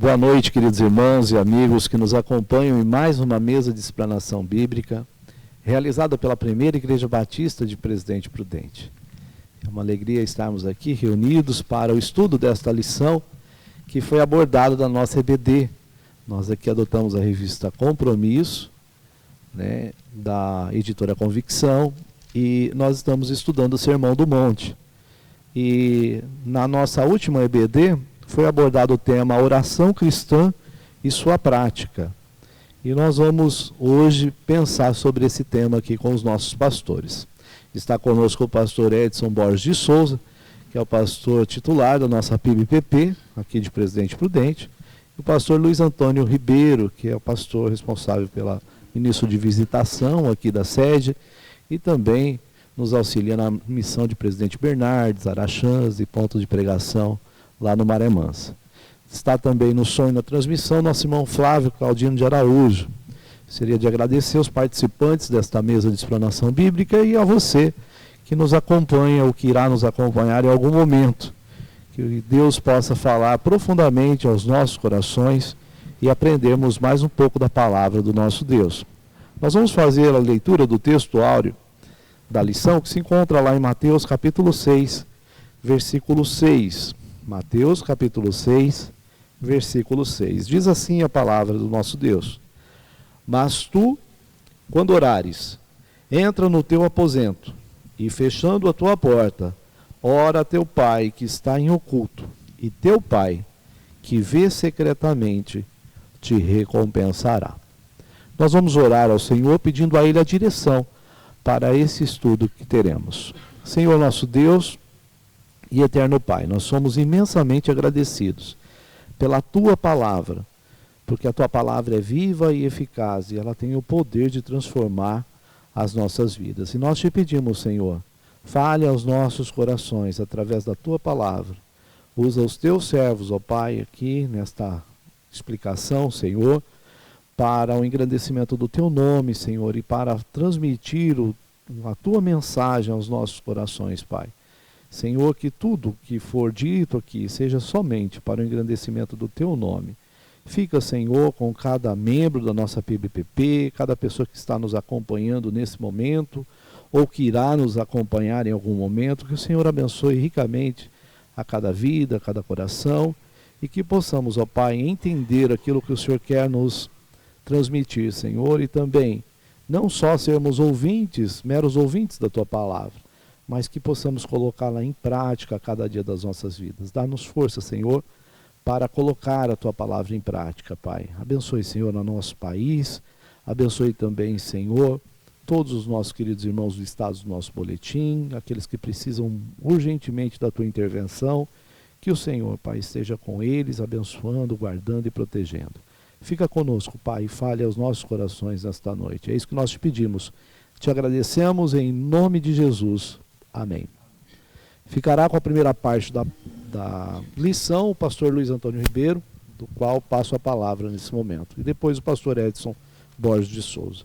Boa noite, queridos irmãos e amigos que nos acompanham em mais uma mesa de explanação bíblica, realizada pela Primeira Igreja Batista de Presidente Prudente. É uma alegria estarmos aqui reunidos para o estudo desta lição que foi abordada da nossa EBD. Nós aqui adotamos a revista Compromisso, da editora Convicção, e nós estamos estudando o Sermão do Monte. E na nossa última EBD foi abordado o tema oração cristã e sua prática. E nós vamos hoje pensar sobre esse tema aqui com os nossos pastores. Está conosco o pastor Edson Borges de Souza, que é o pastor titular da nossa PIB-PP, aqui de Presidente Prudente, e o pastor Luiz Antônio Ribeiro, que é o pastor responsável pelo ministro de visitação aqui da sede, e também nos auxilia na missão de Presidente Bernardes, Araxãs e ponto de pregação lá no Maré Mansa. Está também no som e na transmissão nosso irmão Flávio Claudino de Araújo. Seria de agradecer aos participantes desta mesa de explanação bíblica e a você que nos acompanha ou que irá nos acompanhar em algum momento. Que Deus possa falar profundamente aos nossos corações e aprendermos mais um pouco da palavra do nosso Deus. Nós vamos fazer a leitura do texto áureo da lição que se encontra lá em Mateus capítulo 6, versículo 6. Mateus capítulo 6, versículo 6. Diz assim a palavra do nosso Deus: Mas tu, quando orares, entra no teu aposento, e fechando a tua porta, ora a teu pai que está em oculto, e teu pai, que vê secretamente, te recompensará. Nós vamos orar ao Senhor pedindo a Ele a direção para esse estudo que teremos. Senhor nosso Deus e eterno Pai, nós somos imensamente agradecidos pela Tua palavra, porque a Tua palavra é viva e eficaz e ela tem o poder de transformar as nossas vidas. E nós te pedimos, Senhor, fale aos nossos corações através da Tua palavra. Usa os Teus servos, ó Pai, aqui nesta explicação, Senhor, para o engrandecimento do Teu nome, Senhor, e para transmitir a Tua mensagem aos nossos corações, Pai. Senhor, que tudo que for dito aqui seja somente para o engrandecimento do Teu nome. Fica, Senhor, com cada membro da nossa PIB-PP, cada pessoa que está nos acompanhando nesse momento, ou que irá nos acompanhar em algum momento, que o Senhor abençoe ricamente a cada vida, a cada coração, e que possamos, ó Pai, entender aquilo que o Senhor quer nos transmitir, Senhor, e também não só sermos ouvintes, meros ouvintes da Tua palavra, mas que possamos colocá-la em prática a cada dia das nossas vidas. Dá-nos força, Senhor, para colocar a Tua palavra em prática, Pai. Abençoe, Senhor, no nosso país, abençoe também, Senhor, todos os nossos queridos irmãos do estado do nosso boletim, aqueles que precisam urgentemente da Tua intervenção, que o Senhor, Pai, esteja com eles, abençoando, guardando e protegendo. Fica conosco, Pai, e fale aos nossos corações nesta noite. É isso que nós te pedimos. Te agradecemos em nome de Jesus. Amém. Ficará com a primeira parte da lição o pastor Luiz Antônio Ribeiro, do qual passo a palavra nesse momento. E depois o pastor Edson Borges de Souza.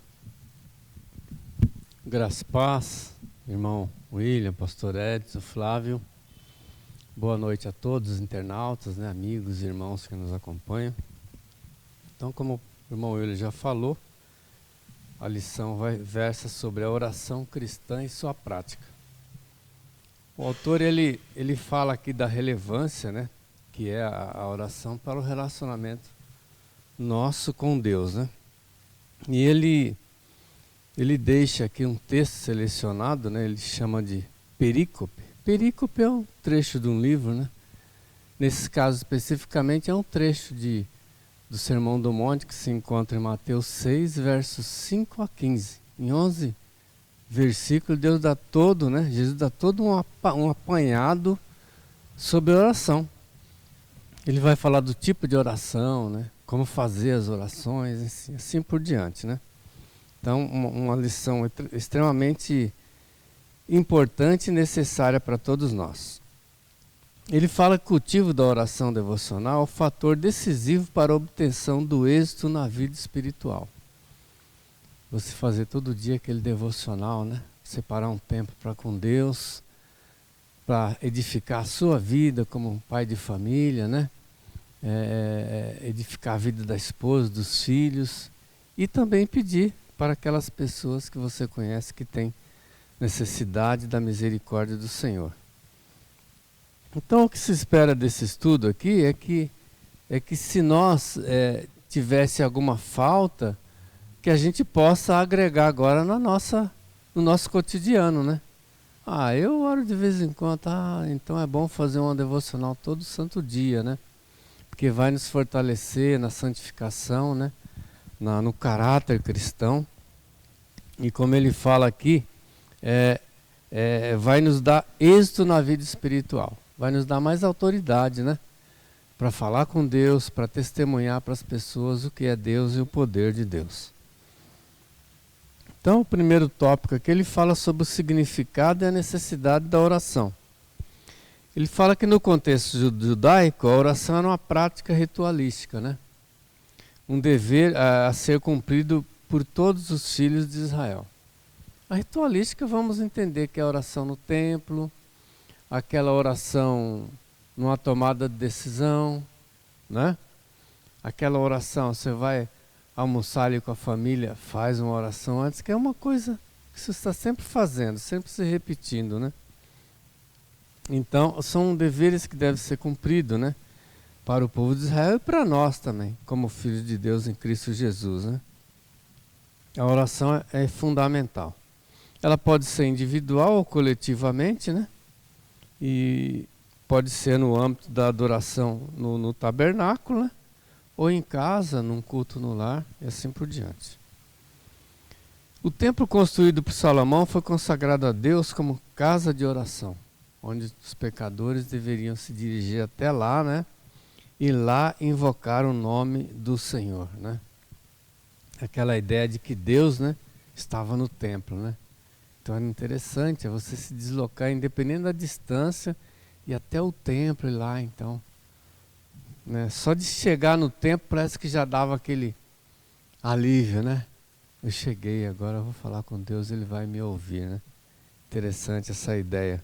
Graça e paz, irmão William, pastor Edson, Flávio. Boa noite a todos os internautas, amigos e irmãos que nos acompanham. Então, como o irmão William já falou, a lição versa sobre a oração cristã e sua prática. O autor ele fala aqui da relevância, que é a oração para o relacionamento nosso com Deus, E ele deixa aqui um texto selecionado, ele chama de perícope. Perícope é um trecho de um livro, Nesse caso especificamente é um trecho do Sermão do Monte que se encontra em Mateus 6, versos 5 a 15. Em 11 versículos, Jesus dá todo um apanhado sobre a oração. Ele vai falar do tipo de oração, como fazer as orações, assim por diante, Então, uma lição extremamente importante e necessária para todos nós. Ele fala que o cultivo da oração devocional é um fator decisivo para a obtenção do êxito na vida espiritual. Você fazer todo dia aquele devocional, Separar um tempo para com Deus, para edificar a sua vida como um pai de família, edificar a vida da esposa, dos filhos, e também pedir para aquelas pessoas que você conhece que têm necessidade da misericórdia do Senhor. Então, o que se espera desse estudo aqui é que se nós tivesse alguma falta, que a gente possa agregar agora no nosso cotidiano, né? Eu oro de vez em quando, então é bom fazer uma devocional todo santo dia, né? Porque vai nos fortalecer na santificação, né? No caráter cristão. E como ele fala aqui, vai nos dar êxito na vida espiritual. Vai nos dar mais autoridade, né? Para falar com Deus, para testemunhar para as pessoas o que é Deus e o poder de Deus. Então, o primeiro tópico aqui, ele fala sobre o significado e a necessidade da oração. Ele fala que no contexto judaico, a oração era uma prática ritualística, né? Um dever a ser cumprido por todos os filhos de Israel. A ritualística, vamos entender que é a oração no templo, aquela oração numa tomada de decisão, né? Aquela oração, você vai almoçar ali com a família, faz uma oração antes, que é uma coisa que você está sempre fazendo, sempre se repetindo, né? Então, são deveres que devem ser cumpridos, né? Para o povo de Israel e para nós também, como filhos de Deus em Cristo Jesus, né? A oração é fundamental. Ela pode ser individual ou coletivamente, né? E pode ser no âmbito da adoração no tabernáculo, né? Ou em casa, num culto no lar, e assim por diante. O templo construído por Salomão foi consagrado a Deus como casa de oração, onde os pecadores deveriam se dirigir até lá, né? E lá invocar o nome do Senhor, né? Aquela ideia de que Deus, né, estava no templo, né? Então era interessante você se deslocar, independente da distância, e até o templo e lá, então. Né? Só de chegar no templo parece que já dava aquele alívio, né? Eu cheguei, agora eu vou falar com Deus, Ele vai me ouvir, né? Interessante essa ideia.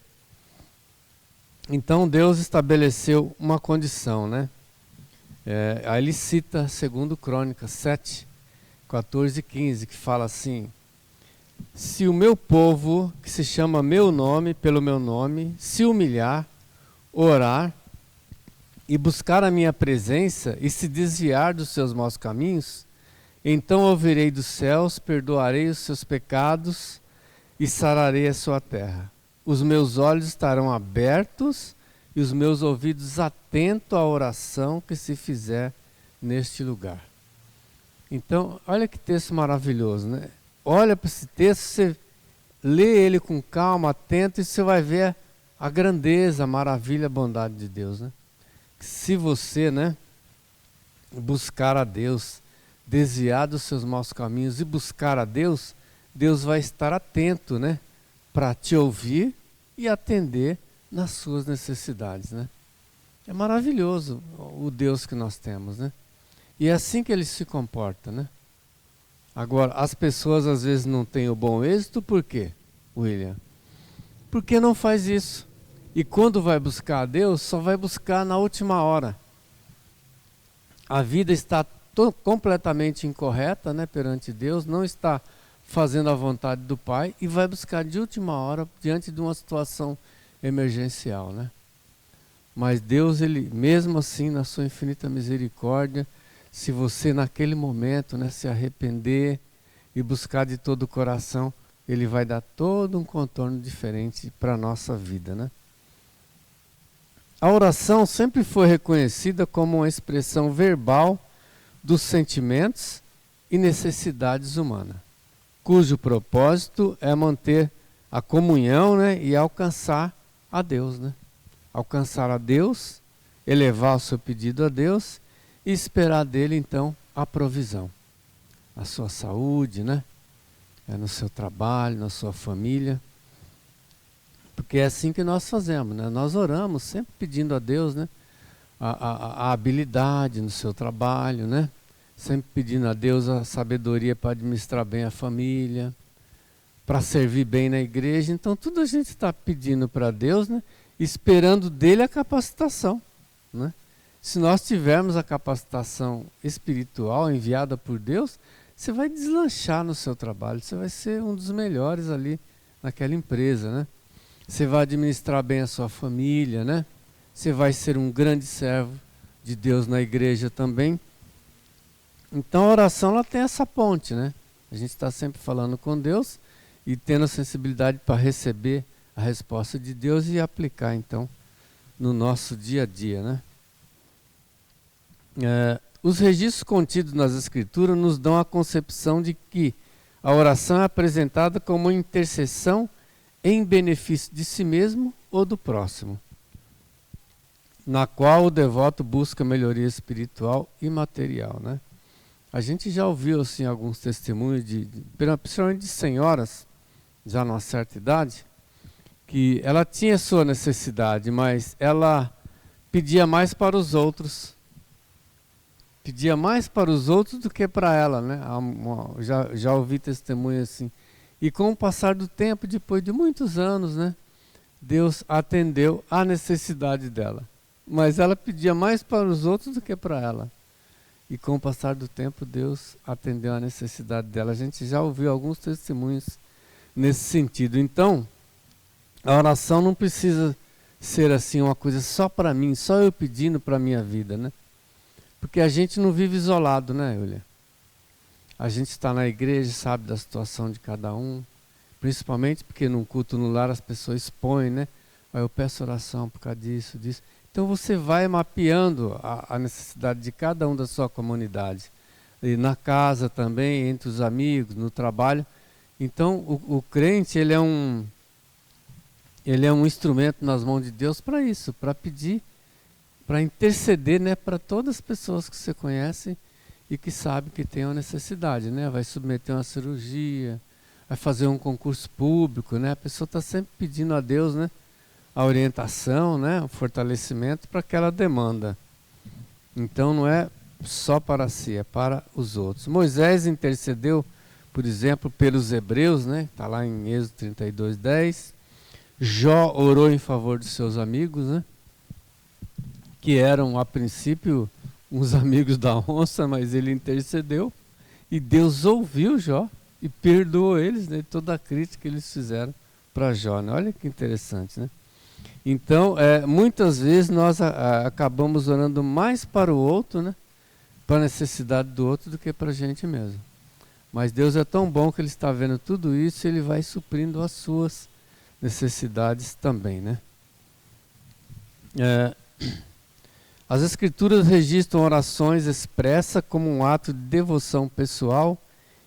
Então Deus estabeleceu uma condição, né? Aí ele cita 2 Crônicas 7, 14 e 15, que fala assim: se o meu povo, que se chama meu nome, pelo meu nome, se humilhar, orar e buscar a minha presença e se desviar dos seus maus caminhos, então ouvirei dos céus, perdoarei os seus pecados e sararei a sua terra. Os meus olhos estarão abertos e os meus ouvidos atentos à oração que se fizer neste lugar. Então, olha que texto maravilhoso, né? Olha para esse texto, você lê ele com calma, atento, e você vai ver a grandeza, a maravilha, a bondade de Deus, né? Se você, né, buscar a Deus, desviar dos seus maus caminhos e buscar a Deus, Deus vai estar atento, né, para te ouvir e atender nas suas necessidades, né? É maravilhoso o Deus que nós temos, né? E é assim que Ele se comporta, né? Agora, as pessoas às vezes não têm o bom êxito, por quê, William? Porque não faz isso. E quando vai buscar a Deus, só vai buscar na última hora. A vida está completamente incorreta, né, perante Deus, não está fazendo a vontade do Pai e vai buscar de última hora diante de uma situação emergencial, né? Mas Deus, Ele, mesmo assim, na sua infinita misericórdia, se você naquele momento, né, se arrepender e buscar de todo o coração, Ele vai dar todo um contorno diferente para a nossa vida, né? A oração sempre foi reconhecida como uma expressão verbal dos sentimentos e necessidades humanas, cujo propósito é manter a comunhão, né, e alcançar a Deus, né? Alcançar a Deus, elevar o seu pedido a Deus e esperar dele, então, a provisão. A sua saúde, né? No seu trabalho, na sua família. Porque é assim que nós fazemos, né? Nós oramos sempre pedindo a Deus, né, a habilidade no seu trabalho, né? Sempre pedindo a Deus a sabedoria para administrar bem a família, para servir bem na igreja. Então tudo a gente está pedindo para Deus, né? Esperando dele a capacitação, né? Se nós tivermos a capacitação espiritual enviada por Deus, você vai deslanchar no seu trabalho, você vai ser um dos melhores ali naquela empresa, né? Você vai administrar bem a sua família, né? Você vai ser um grande servo de Deus na igreja também. Então a oração ela tem essa ponte, né? A gente está sempre falando com Deus e tendo a sensibilidade para receber a resposta de Deus e aplicar então no nosso dia a dia, né? Os registros contidos nas Escrituras nos dão a concepção de que a oração é apresentada como uma intercessão em benefício de si mesmo ou do próximo, na qual o devoto busca melhoria espiritual e material, né? A gente já ouviu assim, alguns testemunhos, principalmente de senhoras, já numa certa idade, que ela tinha sua necessidade, mas ela pedia mais para os outros. Pedia mais para os outros do que para ela, né? Já ouvi testemunho assim. E com o passar do tempo, depois de muitos anos, né, Deus atendeu à necessidade dela. Mas ela pedia mais para os outros do que para ela. E com o passar do tempo, Deus atendeu à necessidade dela. A gente já ouviu alguns testemunhos nesse sentido. Então, a oração não precisa ser assim uma coisa só para mim, só eu pedindo para a minha vida, né? Porque a gente não vive isolado, né, Yulia? A gente está na igreja, sabe da situação de cada um, principalmente porque num culto no lar as pessoas expõem, né? Eu peço oração por causa disso, disso. Então você vai mapeando a necessidade de cada um da sua comunidade. E na casa também, entre os amigos, no trabalho. Então o crente, ele é um instrumento nas mãos de Deus para isso, para pedir, para interceder, né, para todas as pessoas que você conhece e que sabe que tem uma necessidade, né? Vai submeter uma cirurgia, vai fazer um concurso público, né? A pessoa está sempre pedindo a Deus, né, a orientação, né, o fortalecimento para aquela demanda. Então não é só para si, é para os outros. Moisés intercedeu, por exemplo, pelos hebreus, né? Está lá em Êxodo 32:10. Jó orou em favor de seus amigos, né? Que eram, a princípio, uns amigos da onça, mas ele intercedeu e Deus ouviu Jó e perdoou eles, né, toda a crítica que eles fizeram para Jó, né? Olha que interessante, né? Então, muitas vezes nós acabamos orando mais para o outro, né, para a necessidade do outro, do que para a gente mesmo. Mas Deus é tão bom que Ele está vendo tudo isso e Ele vai suprindo as suas necessidades também, né? As Escrituras registram orações expressas como um ato de devoção pessoal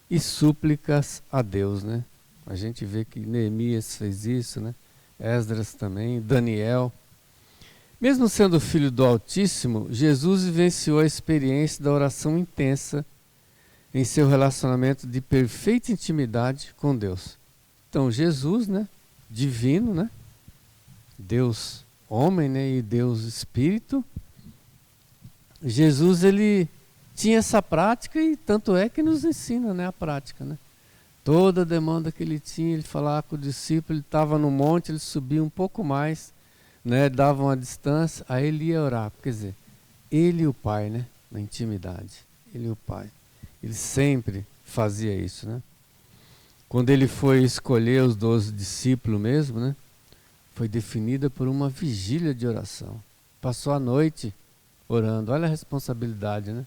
e súplicas a Deus, né? A gente vê que Neemias fez isso, né? Esdras também, Daniel. Mesmo sendo filho do Altíssimo, Jesus vivenciou a experiência da oração intensa em seu relacionamento de perfeita intimidade com Deus. Então Jesus, né? Divino, né? Deus homem, né? E Deus Espírito. Jesus, ele tinha essa prática e tanto é que nos ensina, né, a prática, né? Toda a demanda que ele tinha, ele falava com o discípulo, ele estava no monte, ele subia um pouco mais, né, dava uma distância, aí ele ia orar. Quer dizer, ele e o Pai, né, na intimidade, ele e o Pai. Ele sempre fazia isso, né? Quando ele foi escolher os 12 discípulos mesmo, né, foi definida por uma vigília de oração. Passou a noite orando, olha a responsabilidade, né?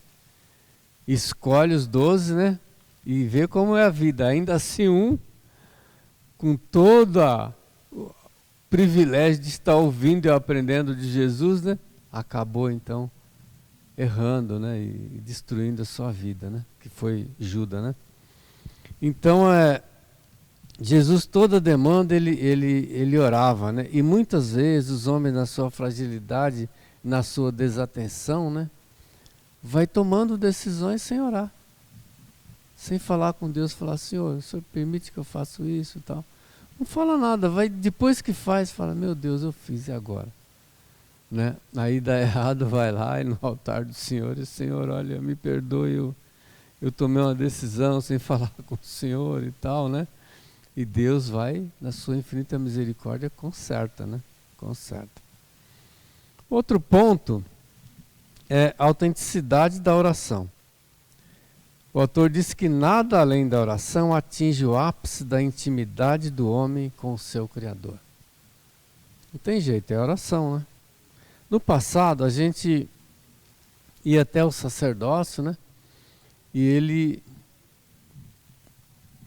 Escolhe os 12, né? E vê como é a vida. Ainda assim, com todo o privilégio de estar ouvindo e aprendendo de Jesus, né? Acabou então errando, né? E destruindo a sua vida, né? Que foi Judas, né? Então, Jesus, toda demanda, ele orava, né? E muitas vezes os homens, na sua fragilidade, na sua desatenção, né, vai tomando decisões sem orar, sem falar com Deus, falar, Senhor, o Senhor permite que eu faça isso e tal. Não fala nada, vai, depois que faz, fala, meu Deus, eu fiz, e agora? Né? Aí dá errado, vai lá e no altar do Senhor, e Senhor, olha, me perdoe, eu tomei uma decisão sem falar com o Senhor e tal, né? E Deus vai, na sua infinita misericórdia, conserta, né? Conserta. Outro ponto é a autenticidade da oração. O autor diz que nada além da oração atinge o ápice da intimidade do homem com o seu Criador. Não tem jeito, é oração, né? No passado, a gente ia até o sacerdócio, né? E ele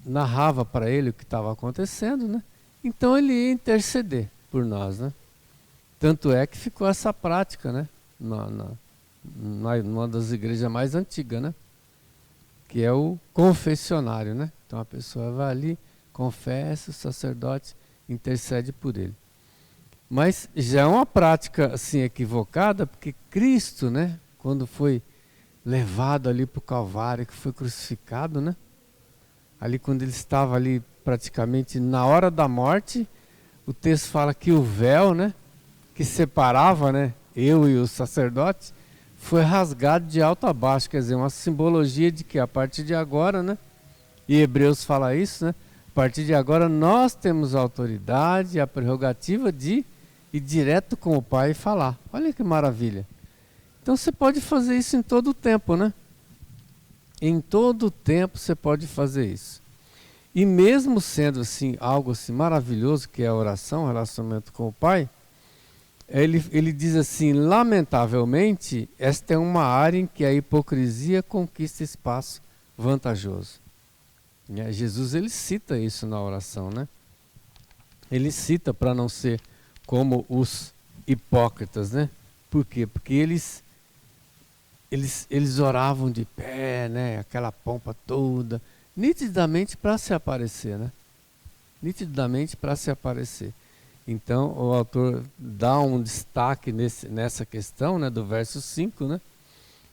narrava para ele o que estava acontecendo, né? Então ele ia interceder por nós, né? Tanto é que ficou essa prática, né? Numa das igrejas mais antigas, né? Que é o confessionário, né? Então a pessoa vai ali, confessa, o sacerdote intercede por ele. Mas já é uma prática assim equivocada, porque Cristo, né? Quando foi levado ali para o Calvário, que foi crucificado, né? Ali quando ele estava ali praticamente na hora da morte, o texto fala que o véu, né? Que separava, né? Eu e o sacerdote, foi rasgado de alto a baixo, quer dizer, uma simbologia de que a partir de agora, né? E Hebreus fala isso, né? A partir de agora nós temos a autoridade e a prerrogativa de ir direto com o Pai e falar. Olha que maravilha. Então você pode fazer isso em todo o tempo, né? Em todo o tempo você pode fazer isso. E mesmo sendo assim, algo assim maravilhoso, que é a oração, o relacionamento com o Pai, ele diz assim, lamentavelmente, esta é uma área em que a hipocrisia conquista espaço vantajoso. Jesus, ele cita isso na oração, né? Ele cita para não ser como os hipócritas, né? Por quê? Porque eles oravam de pé, né? Aquela pompa toda, nitidamente para se aparecer, né? Nitidamente para se aparecer. Então, o autor dá um destaque nessa questão, né, do verso 5, né,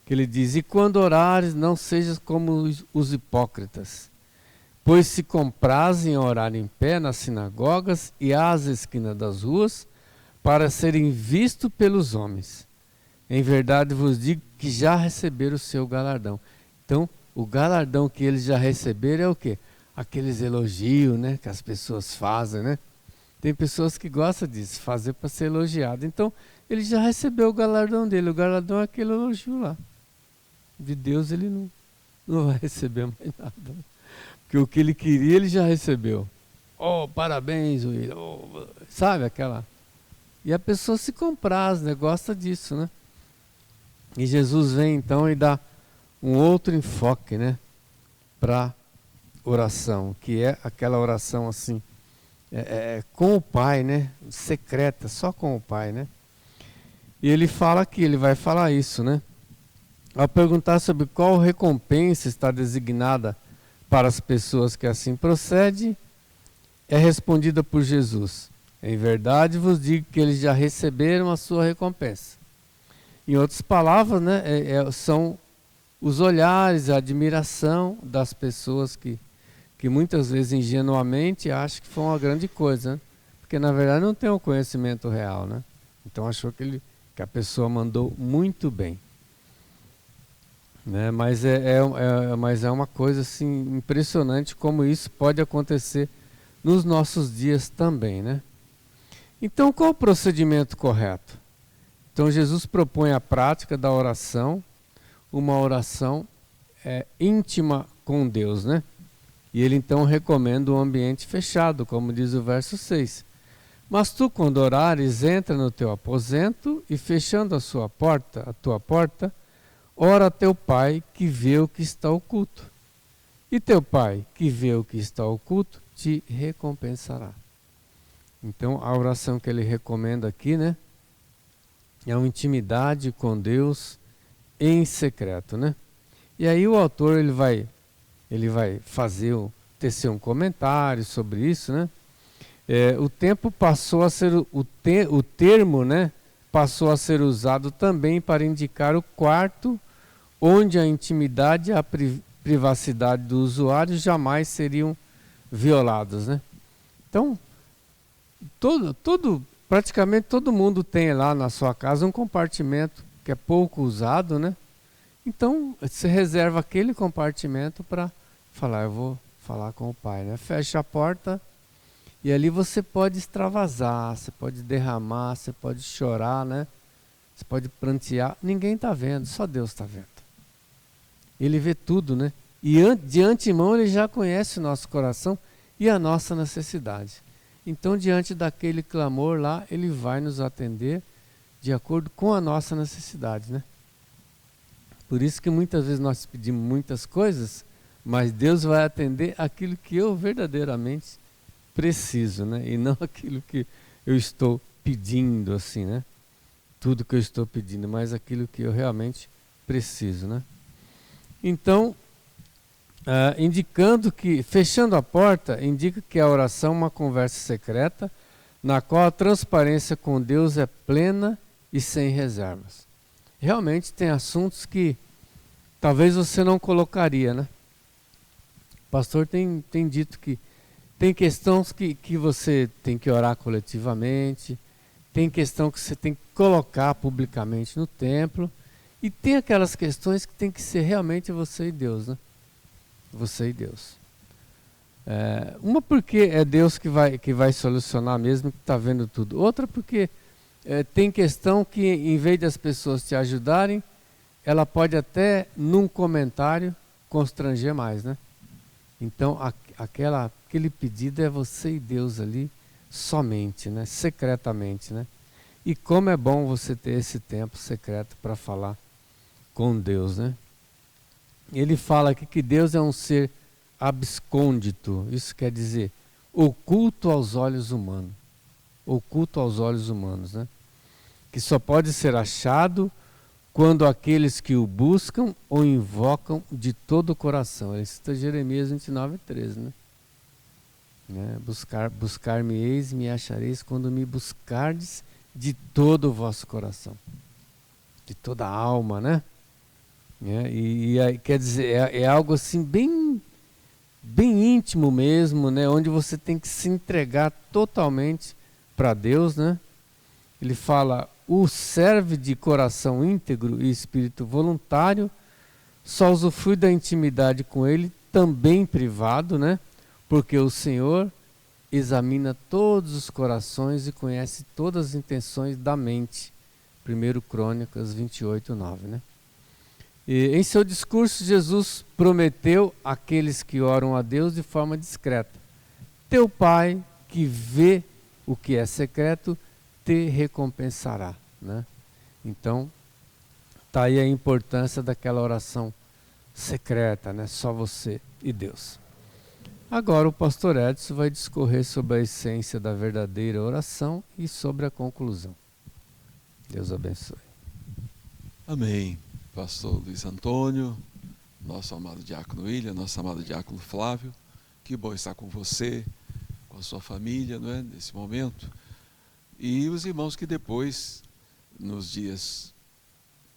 que ele diz, e quando orares, não sejas como os hipócritas, pois se comprazem em orar em pé nas sinagogas e às esquinas das ruas, para serem vistos pelos homens. Em verdade vos digo que já receberam o seu galardão. Então, o galardão que eles já receberam é o quê? Aqueles elogios, né, que as pessoas fazem, né? Tem pessoas que gostam disso, fazer para ser elogiado. Então, ele já recebeu o galardão dele. O galardão é aquele elogio lá. De Deus ele não vai receber mais nada. Porque o que ele queria, ele já recebeu. Oh, parabéns, Will. Oh, sabe aquela... E a pessoa se compraz, né? Gosta disso, né? E Jesus vem então e dá um outro enfoque, né? Para oração, que é aquela oração assim, com o Pai, né? Secreta, só com o Pai, né? E ele fala aqui, ele vai falar isso, né? Ao perguntar sobre qual recompensa está designada para as pessoas que assim procedem, é respondida por Jesus. Em verdade vos digo que eles já receberam a sua recompensa. Em outras palavras, né? São os olhares, a admiração das pessoas que muitas vezes ingenuamente acham que foi uma grande coisa, né? Porque na verdade não tem um conhecimento real, né? Então achou que a pessoa mandou muito bem, né? Mas é uma coisa assim impressionante como isso pode acontecer nos nossos dias também, né? Então qual o procedimento correto? Então Jesus propõe a prática da oração, uma oração íntima com Deus, né? E ele então recomenda um ambiente fechado, como diz o verso 6. Mas tu, quando orares, entra no teu aposento e fechando a tua porta, ora a teu Pai que vê o que está oculto. E teu Pai que vê o que está oculto te recompensará. Então a oração que ele recomenda aqui, né? É uma intimidade com Deus em secreto, né? E aí o autor ele vai tecer um comentário sobre isso, né? O tempo passou a ser o termo, né? Passou a ser usado também para indicar o quarto onde a intimidade e a privacidade do usuário jamais seriam violados, né? Então, praticamente todo mundo tem lá na sua casa um compartimento que é pouco usado, né? Então, você reserva aquele compartimento para falar, eu vou falar com o Pai, né? Fecha a porta e ali você pode extravasar, você pode derramar, você pode chorar, né? Você pode prantear, ninguém está vendo, só Deus está vendo. Ele vê tudo, né? E de antemão Ele já conhece o nosso coração e a nossa necessidade. Então, diante daquele clamor lá, Ele vai nos atender de acordo com a nossa necessidade, né? Por isso que muitas vezes nós pedimos muitas coisas, mas Deus vai atender aquilo que eu verdadeiramente preciso, né? E não aquilo que eu estou pedindo, assim, né? Tudo que eu estou pedindo, mas aquilo que eu realmente preciso, né? Então, indicando que, fechando a porta, indica que a oração é uma conversa secreta, na qual a transparência com Deus é plena e sem reservas. Realmente tem assuntos que talvez você não colocaria, né? O pastor tem dito que tem questões que você tem que orar coletivamente, tem questão que você tem que colocar publicamente no templo, e tem aquelas questões que tem que ser realmente você e Deus, né? Você e Deus. Uma porque é Deus que vai solucionar mesmo, que está vendo tudo. Outra porque tem questão que, em vez das pessoas te ajudarem, ela pode até, num comentário, constranger mais, né? Então, aquele pedido é você e Deus ali, somente, né? Secretamente, né? E como é bom você ter esse tempo secreto para falar com Deus, né? Ele fala aqui que Deus é um ser abscôndito, isso quer dizer oculto aos olhos humanos. Oculto aos olhos humanos, né? Que só pode ser achado quando aqueles que o buscam o invocam de todo o coração. Ele cita Jeremias 29:13, né? Buscar-me-eis e me achareis quando me buscardes de todo o vosso coração, de toda a alma, né? Quer dizer, é algo assim bem íntimo mesmo, né? Onde você tem que se entregar totalmente para Deus, né? Ele fala: o serve de coração íntegro e espírito voluntário só usufrui da intimidade com Ele, também privado, né? Porque o Senhor examina todos os corações e conhece todas as intenções da mente. 1 Crônicas 28:9, né? E em seu discurso, Jesus prometeu àqueles que oram a Deus de forma discreta: teu Pai, que vê o que é secreto, te recompensará, né? Então, está aí a importância daquela oração secreta, né? Só você e Deus. Agora o pastor Edson vai discorrer sobre a essência da verdadeira oração e sobre a conclusão. Deus abençoe. Amém. Pastor Luiz Antônio, nosso amado diácono William, nosso amado diácono Flávio, que bom estar com você, com a sua família, não é? Nesse momento. E os irmãos que depois, nos dias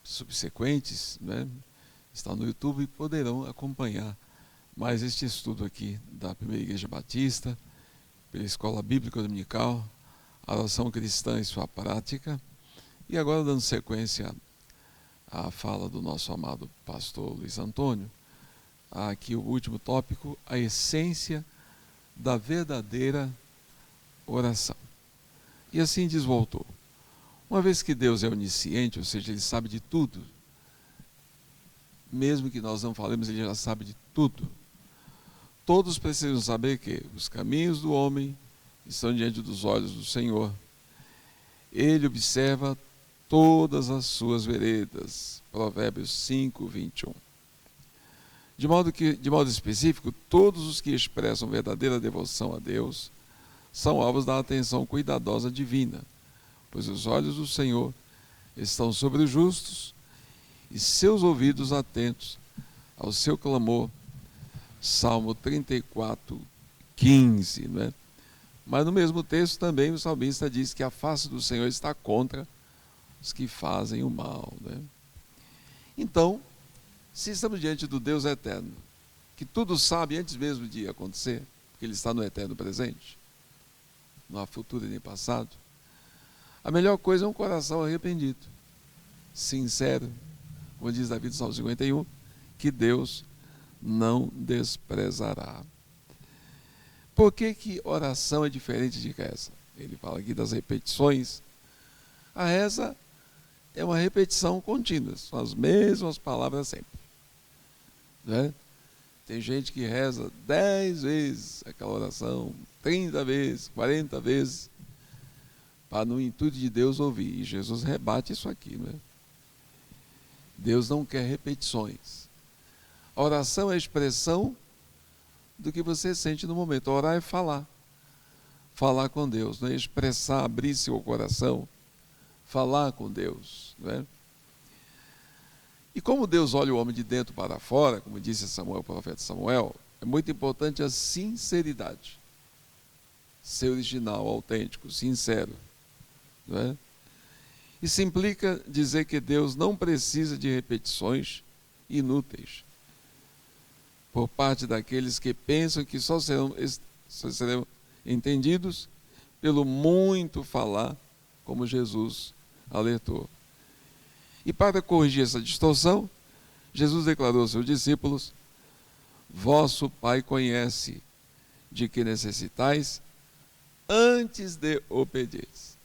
subsequentes, né, estão no YouTube e poderão acompanhar mais este estudo aqui da Primeira Igreja Batista, pela Escola Bíblica Dominical, a oração cristã e sua prática. E agora, dando sequência à fala do nosso amado pastor Luiz Antônio, aqui o último tópico: a essência da verdadeira oração. E assim diz o autor: uma vez que Deus é onisciente, ou seja, Ele sabe de tudo, mesmo que nós não falemos, Ele já sabe de tudo. Todos precisam saber que os caminhos do homem estão diante dos olhos do Senhor. Ele observa todas as suas veredas. Provérbios 5:21. De modo específico, todos os que expressam verdadeira devoção a Deus são alvos da atenção cuidadosa divina, pois os olhos do Senhor estão sobre os justos e seus ouvidos atentos ao seu clamor. Salmo 34:15, né? Mas no mesmo texto também o salmista diz que a face do Senhor está contra os que fazem o mal, né? Então, se estamos diante do Deus eterno, que tudo sabe antes mesmo de acontecer, porque Ele está no eterno presente, não há futuro nem passado, a melhor coisa é um coração arrependido, sincero, como diz Davi no Salmo 51, que Deus não desprezará. Por que oração é diferente de reza? Ele fala aqui das repetições. A reza é uma repetição contínua, são as mesmas palavras sempre. Né? Tem gente que reza 10 vezes aquela oração, 30 vezes, 40 vezes, para no intuito de Deus ouvir. E Jesus rebate isso aqui. Né? Deus não quer repetições. A oração é a expressão do que você sente no momento. Orar é falar. Falar com Deus, não é expressar, abrir seu coração, falar com Deus. Né? E como Deus olha o homem de dentro para fora, como disse Samuel, o profeta Samuel, é muito importante a sinceridade. Ser original, autêntico, sincero. Não é? Isso implica dizer que Deus não precisa de repetições inúteis por parte daqueles que pensam que só serão entendidos pelo muito falar, como Jesus alertou. E para corrigir essa distorção, Jesus declarou aos seus discípulos: vosso Pai conhece de que necessitais antes de o pedirdes.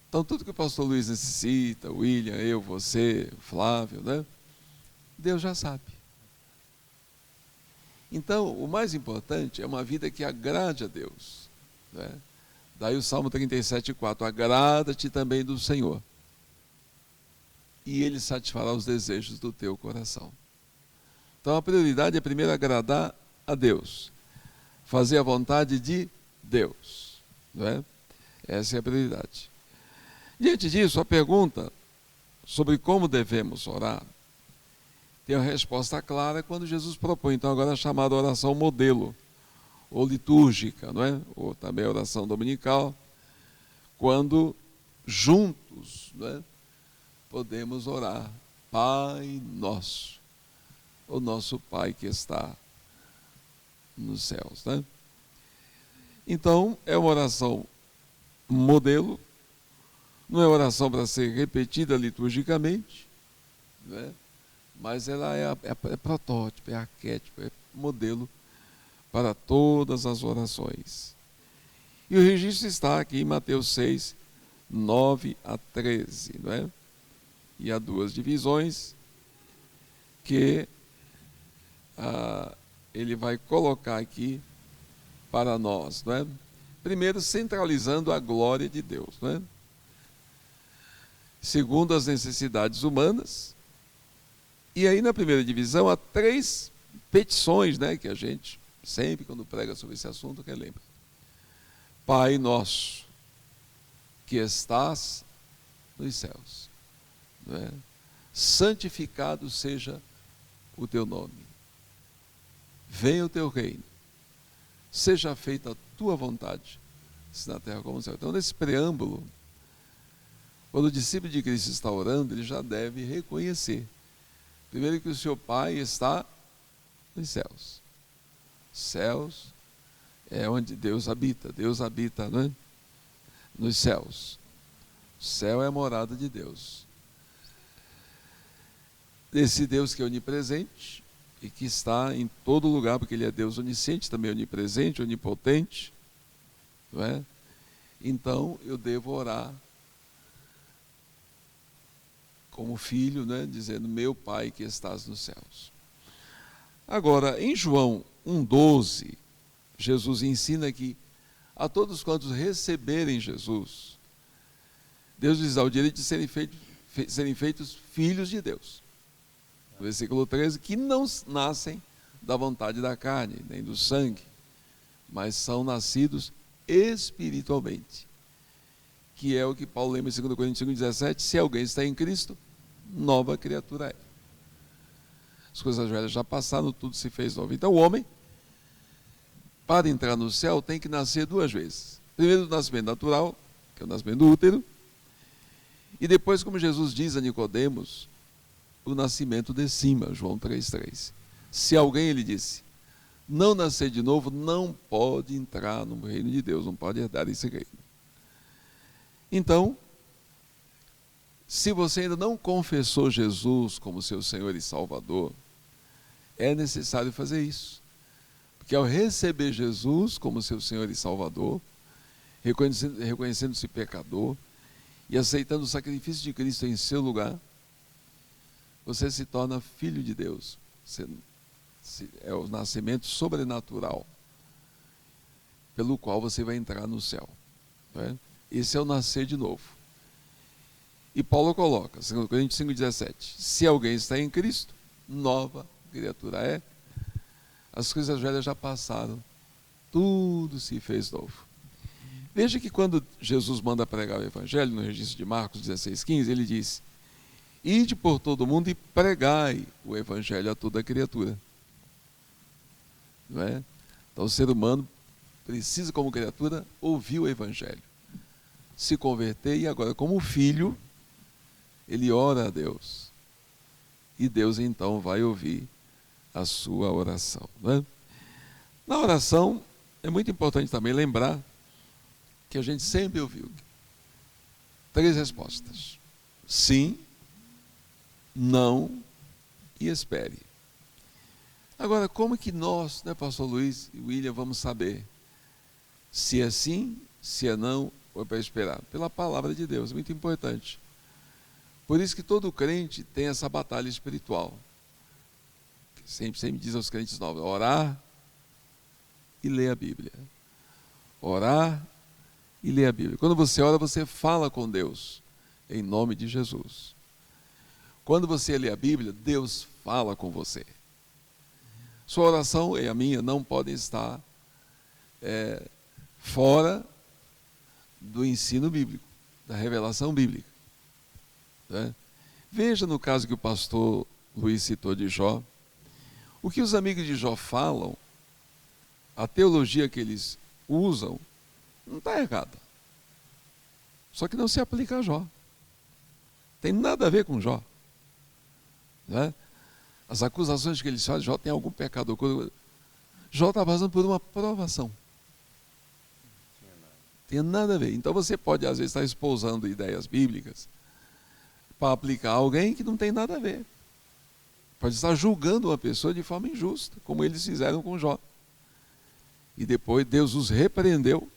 Então, tudo que o pastor Luiz necessita, William, eu, você, Flávio, né? Deus já sabe. Então, o mais importante é uma vida que agrade a Deus. Né? Daí o Salmo 37,4: agrada-te também do Senhor, e Ele satisfará os desejos do teu coração. Então, a prioridade é primeiro agradar a Deus, fazer a vontade de Deus. Não é? Essa é a prioridade. Diante disso, a pergunta sobre como devemos orar tem uma resposta clara quando Jesus propõe, então, agora a chamada oração modelo, ou litúrgica, não é? Ou também a oração dominical, quando juntos, não é? Podemos orar: Pai nosso, o nosso Pai que está nos céus. Né? Então, é uma oração modelo, não é oração para ser repetida liturgicamente, né? Mas ela é protótipo, é arquétipo, é modelo para todas as orações. E o registro está aqui em Mateus 6, 9 a 13, não é? E há duas divisões que ele vai colocar aqui para nós, não é? Primeiro, centralizando a glória de Deus, não é? Segundo, as necessidades humanas. E aí, na primeira divisão, há 3 petições, né, que a gente sempre, quando prega sobre esse assunto, relembra. Pai nosso, que estás nos céus, não é? Santificado seja o teu nome. Venha o teu reino. Seja feita a tua vontade, assim na terra como no céu. Então, nesse preâmbulo, quando o discípulo de Cristo está orando, ele já deve reconhecer, primeiro, que o seu Pai está nos céus. Céus é onde Deus habita. Deus habita, né? Nos céus. O céu é a morada de Deus. Esse Deus que é onipresente e que está em todo lugar, porque Ele é Deus onisciente, também onipresente, onipotente, não é? Então, eu devo orar como filho, né, dizendo: meu Pai que estás nos céus. Agora, em João 1,12, Jesus ensina que a todos quantos receberem Jesus, Deus lhes dá o direito de serem feitos filhos de Deus. No versículo 13, que não nascem da vontade da carne, nem do sangue, mas são nascidos espiritualmente. Que é o que Paulo lembra em 2 Coríntios 5,17: se alguém está em Cristo, nova criatura é. As coisas velhas já passaram, tudo se fez novo. Então o homem, para entrar no céu, tem que nascer 2 vezes. Primeiro, o nascimento natural, que é o nascimento do útero, e depois, como Jesus diz a Nicodemos, o nascimento de cima, João 3,3. Se alguém, ele disse, não nascer de novo, não pode entrar no reino de Deus, não pode herdar esse reino. Então, se você ainda não confessou Jesus como seu Senhor e Salvador, é necessário fazer isso. Porque ao receber Jesus como seu Senhor e Salvador, reconhecendo-se pecador e aceitando o sacrifício de Cristo em seu lugar, você se torna filho de Deus. É o nascimento sobrenatural pelo qual você vai entrar no céu. Né? Esse é o nascer de novo. E Paulo coloca, 2 Coríntios 5,17, se alguém está em Cristo, nova criatura é, as coisas velhas já passaram, tudo se fez novo. Veja que quando Jesus manda pregar o Evangelho, no registro de Marcos 16,15, ele diz, ide por todo mundo e pregai o Evangelho a toda criatura. Não é? Então o ser humano precisa, como criatura, ouvir o Evangelho, se converter, e agora, como filho, ele ora a Deus. E Deus então vai ouvir a sua oração. Né? Na oração, é muito importante também lembrar que a gente sempre ouviu 3 respostas: sim, não e espere. Agora, como que nós, né, pastor Luiz e William, vamos saber se é sim, se é não ou é para esperar? Pela palavra de Deus, é muito importante. Por isso que todo crente tem essa batalha espiritual. Sempre diz aos crentes novos, orar e ler a Bíblia. Orar e ler a Bíblia. Quando você ora, você fala com Deus, em nome de Jesus. Quando você lê a Bíblia, Deus fala com você. Sua oração e a minha não podem estar fora do ensino bíblico, da revelação bíblica. Né? Veja no caso que o pastor Luiz citou de Jó, o que os amigos de Jó falam, a teologia que eles usam, não está errada. Só que não se aplica a Jó. Tem nada a ver com Jó. Né? As acusações que eles fazem, Jó tem algum pecado. Jó está passando por uma provação. Tem nada a ver. Então você pode, às vezes, estar espousando ideias bíblicas para aplicar a alguém que não tem nada a ver. Pode estar julgando uma pessoa de forma injusta, como eles fizeram com Jó. E depois Deus os repreendeu,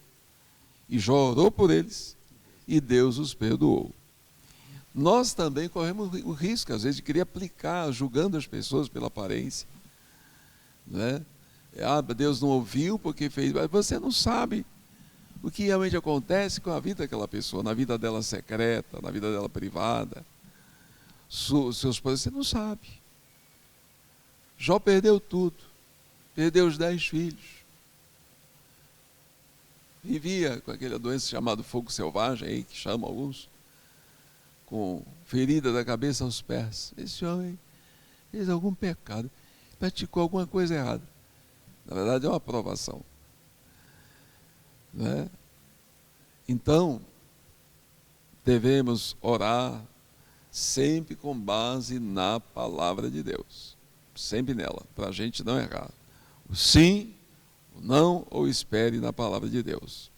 e Jó orou por eles, e Deus os perdoou. Nós também corremos o risco, às vezes, de querer aplicar, julgando as pessoas pela aparência. Né? Deus não ouviu porque fez, mas você não sabe o que realmente acontece com a vida daquela pessoa, na vida dela secreta, na vida dela privada. Seus pais, você não sabe. Jó perdeu tudo, perdeu os 10 filhos. Vivia com aquela doença chamada fogo selvagem, aí, que chama alguns, com ferida da cabeça aos pés. Esse homem fez algum pecado, praticou alguma coisa errada. Na verdade, é uma aprovação. Né? Então, devemos orar sempre com base na palavra de Deus. Sempre nela, para a gente não errar. O sim, o não ou espere na palavra de Deus.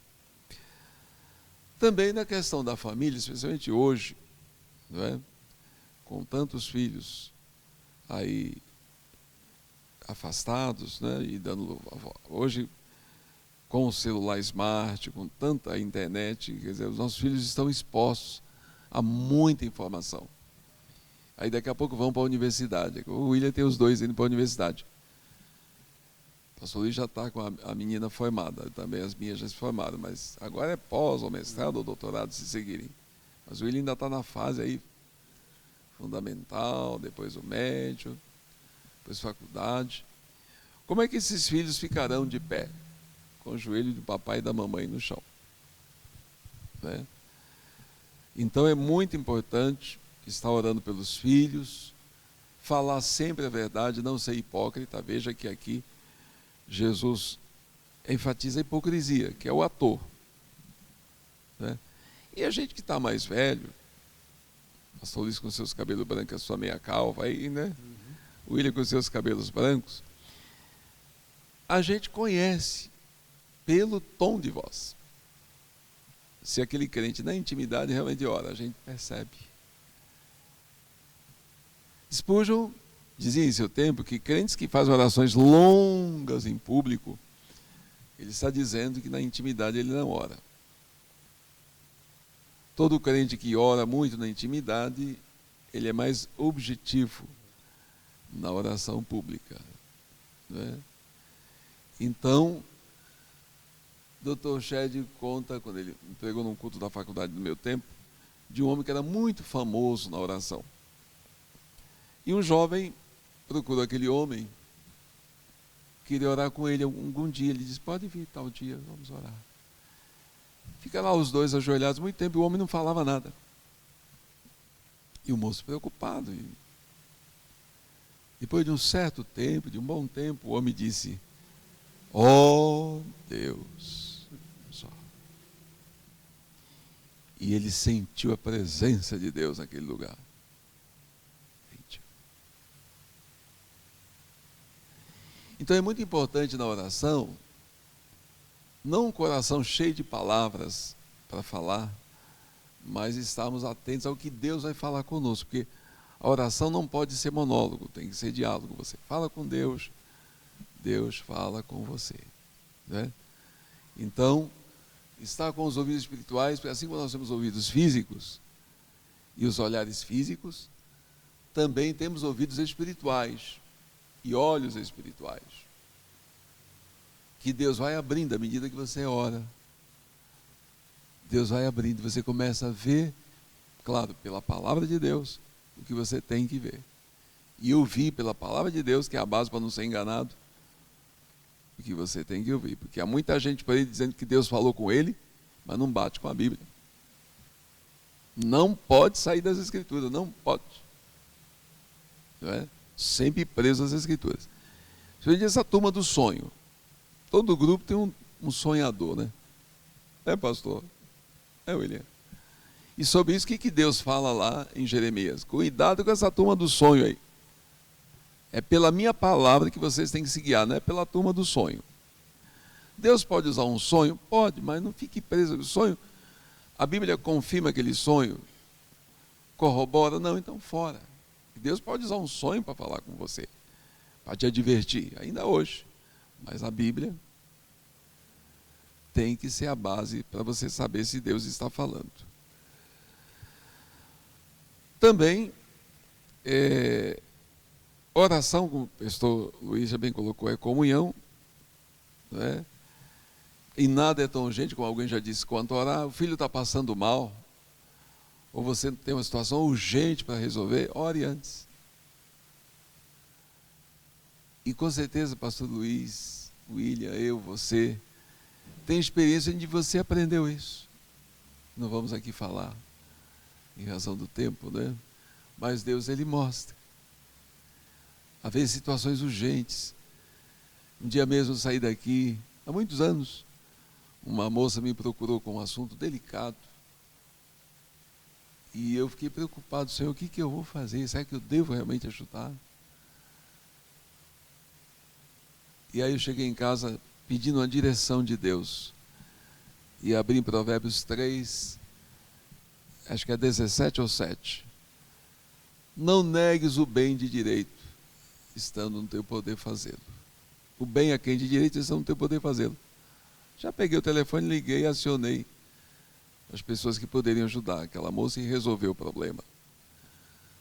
Também na questão da família, especialmente hoje, não é? Com tantos filhos aí afastados, né? E dando hoje com o celular smart, com tanta internet, quer dizer, os nossos filhos estão expostos a muita informação. Aí daqui a pouco vão para a universidade. O William tem os 2 indo para a universidade. O pastor Luiz já está com a menina formada, também as minhas já se formaram, mas agora é pós, ou mestrado, ou doutorado, se seguirem. Mas o William ainda está na fase aí fundamental, depois o médio, depois faculdade. Como é que esses filhos ficarão de pé? Com o joelho do papai e da mamãe no chão. Né? Então é muito importante estar orando pelos filhos, falar sempre a verdade, não ser hipócrita. Veja que aqui Jesus enfatiza a hipocrisia, que é o ator. Né? E a gente que está mais velho, pastor Luiz com seus cabelos brancos, a sua meia calva aí, né? O William com seus cabelos brancos, a gente conhece pelo tom de voz. Se aquele crente na intimidade realmente ora, a gente percebe. Spurgeon dizia em seu tempo que crentes que fazem orações longas em público, ele está dizendo que na intimidade ele não ora. Todo crente que ora muito na intimidade, ele é mais objetivo na oração pública, né? Então, Dr. Shed conta, quando ele me pregou num culto da faculdade do meu tempo, de um homem que era muito famoso na oração. E um jovem procurou aquele homem, queria orar com ele algum dia. Ele disse, pode vir tal dia, vamos orar. Fica lá os dois ajoelhados muito tempo e o homem não falava nada. E o moço preocupado. E depois de um certo tempo, de um bom tempo, o homem disse, ó Deus. Só. E ele sentiu a presença de Deus naquele lugar. Sentiu. Então é muito importante na oração, não um coração cheio de palavras para falar, mas estarmos atentos ao que Deus vai falar conosco, porque a oração não pode ser monólogo, tem que ser diálogo. Você fala com Deus, Deus fala com você, né? Então, estar com os ouvidos espirituais, porque assim como nós temos ouvidos físicos e os olhares físicos, também temos ouvidos espirituais e olhos espirituais, que Deus vai abrindo à medida que você ora. Deus vai abrindo, você começa a ver, claro, pela palavra de Deus, o que você tem que ver. E ouvir pela palavra de Deus, que é a base para não ser enganado, o que você tem que ouvir. Porque há muita gente por aí dizendo que Deus falou com ele, mas não bate com a Bíblia. Não pode sair das Escrituras, não pode. Não é? Sempre preso às Escrituras. Você vê essa turma do sonho. Todo grupo tem um sonhador, né? É, pastor? É, William. E sobre isso, o que Deus fala lá em Jeremias? Cuidado com essa turma do sonho aí. É pela minha palavra que vocês têm que se guiar, não é pela turma do sonho. Deus pode usar um sonho? Pode, mas não fique preso no sonho. A Bíblia confirma aquele sonho? Corrobora? Não, então fora. Deus pode usar um sonho para falar com você, para te advertir, ainda hoje. Mas a Bíblia tem que ser a base para você saber se Deus está falando. Também, oração, como o pastor Luiz já bem colocou, é comunhão, né? E nada é tão urgente, como alguém já disse, quanto orar. O filho está passando mal, ou você tem uma situação urgente para resolver, ore antes. E com certeza, pastor Luiz, William, eu, você, tem experiência onde você aprendeu isso. Não vamos aqui falar, em razão do tempo, né? Mas Deus, Ele mostra. Às vezes situações urgentes. Um dia mesmo eu saí daqui, há muitos anos, uma moça me procurou com um assunto delicado. E eu fiquei preocupado, Senhor, o que eu vou fazer? Será que eu devo realmente ajudar? E aí eu cheguei em casa pedindo uma direção de Deus. E abri em Provérbios 3, acho que é 17 ou 7. Não negues o bem de direito, estando no teu poder fazê-lo. O bem a quem de direito, estando no teu poder fazê-lo. Já peguei o telefone, liguei e acionei as pessoas que poderiam ajudar aquela moça e resolver o problema.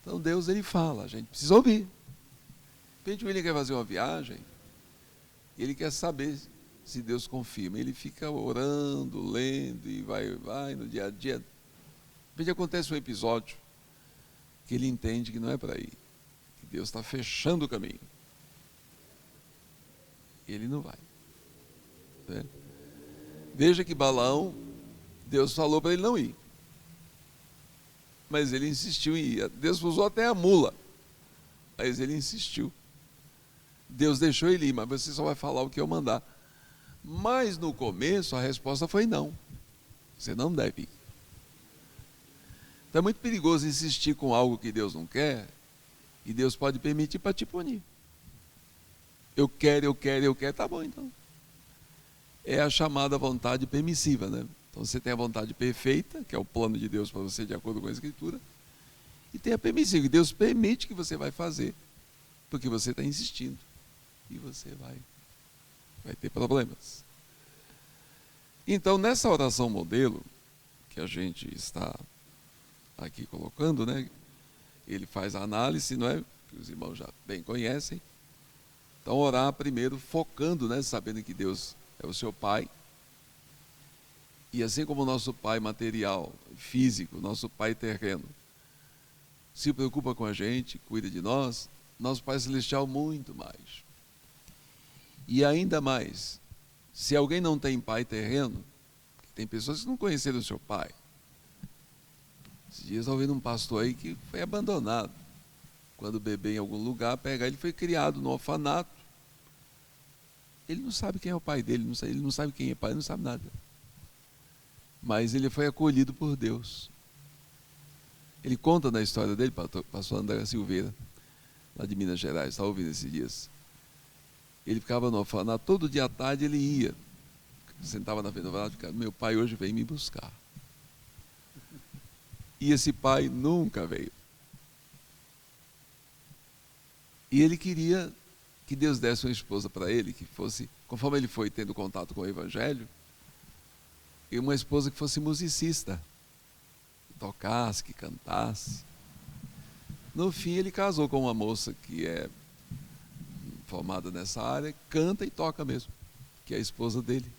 Então Deus, Ele fala, a gente precisa ouvir. De repente o William quer fazer uma viagem, e ele quer saber se Deus confirma. Ele fica orando, lendo, e vai no dia a dia. De repente acontece um episódio que ele entende que não é para ir, que Deus está fechando o caminho. E ele não vai, né? Veja que Balaão, Deus falou para ele não ir, mas ele insistiu em ir. Deus usou até a mula, mas ele insistiu. Deus deixou ele ir, mas você só vai falar o que eu mandar. Mas no começo a resposta foi não, você não deve ir. Então é muito perigoso insistir com algo que Deus não quer, e Deus pode permitir para te punir. Eu quero, tá bom então. É a chamada vontade permissiva, né? Então você tem a vontade perfeita, que é o plano de Deus para você de acordo com a Escritura, e tem a permissiva, que Deus permite que você vai fazer, porque você está insistindo, e você vai ter problemas. Então nessa oração modelo, que a gente está aqui colocando, né? Ele faz a análise, não é? Que os irmãos já bem conhecem. Então, orar primeiro focando, né? Sabendo que Deus é o seu Pai. E assim como o nosso Pai material, físico, nosso Pai terreno, se preocupa com a gente, cuida de nós, nosso Pai Celestial muito mais. E ainda mais, se alguém não tem pai terreno, tem pessoas que não conheceram o seu pai. Esses dias eu ouvi um pastor aí que foi abandonado. Quando bebê em algum lugar, ele foi criado no orfanato. Ele não sabe quem é o pai dele, ele não sabe quem é pai, ele não sabe nada. Mas ele foi acolhido por Deus. Ele conta na história dele, pastor André Silveira, lá de Minas Gerais, estava ouvindo esses dias. Ele ficava no orfanato, todo dia à tarde ele ia. Sentava na frente do orfanato e ficava, meu pai hoje vem me buscar. E esse pai nunca veio. E ele queria que Deus desse uma esposa para ele, que fosse, conforme ele foi tendo contato com o Evangelho, e uma esposa que fosse musicista, que tocasse, que cantasse. No fim ele casou com uma moça que é formada nessa área, canta e toca mesmo, que é a esposa dele.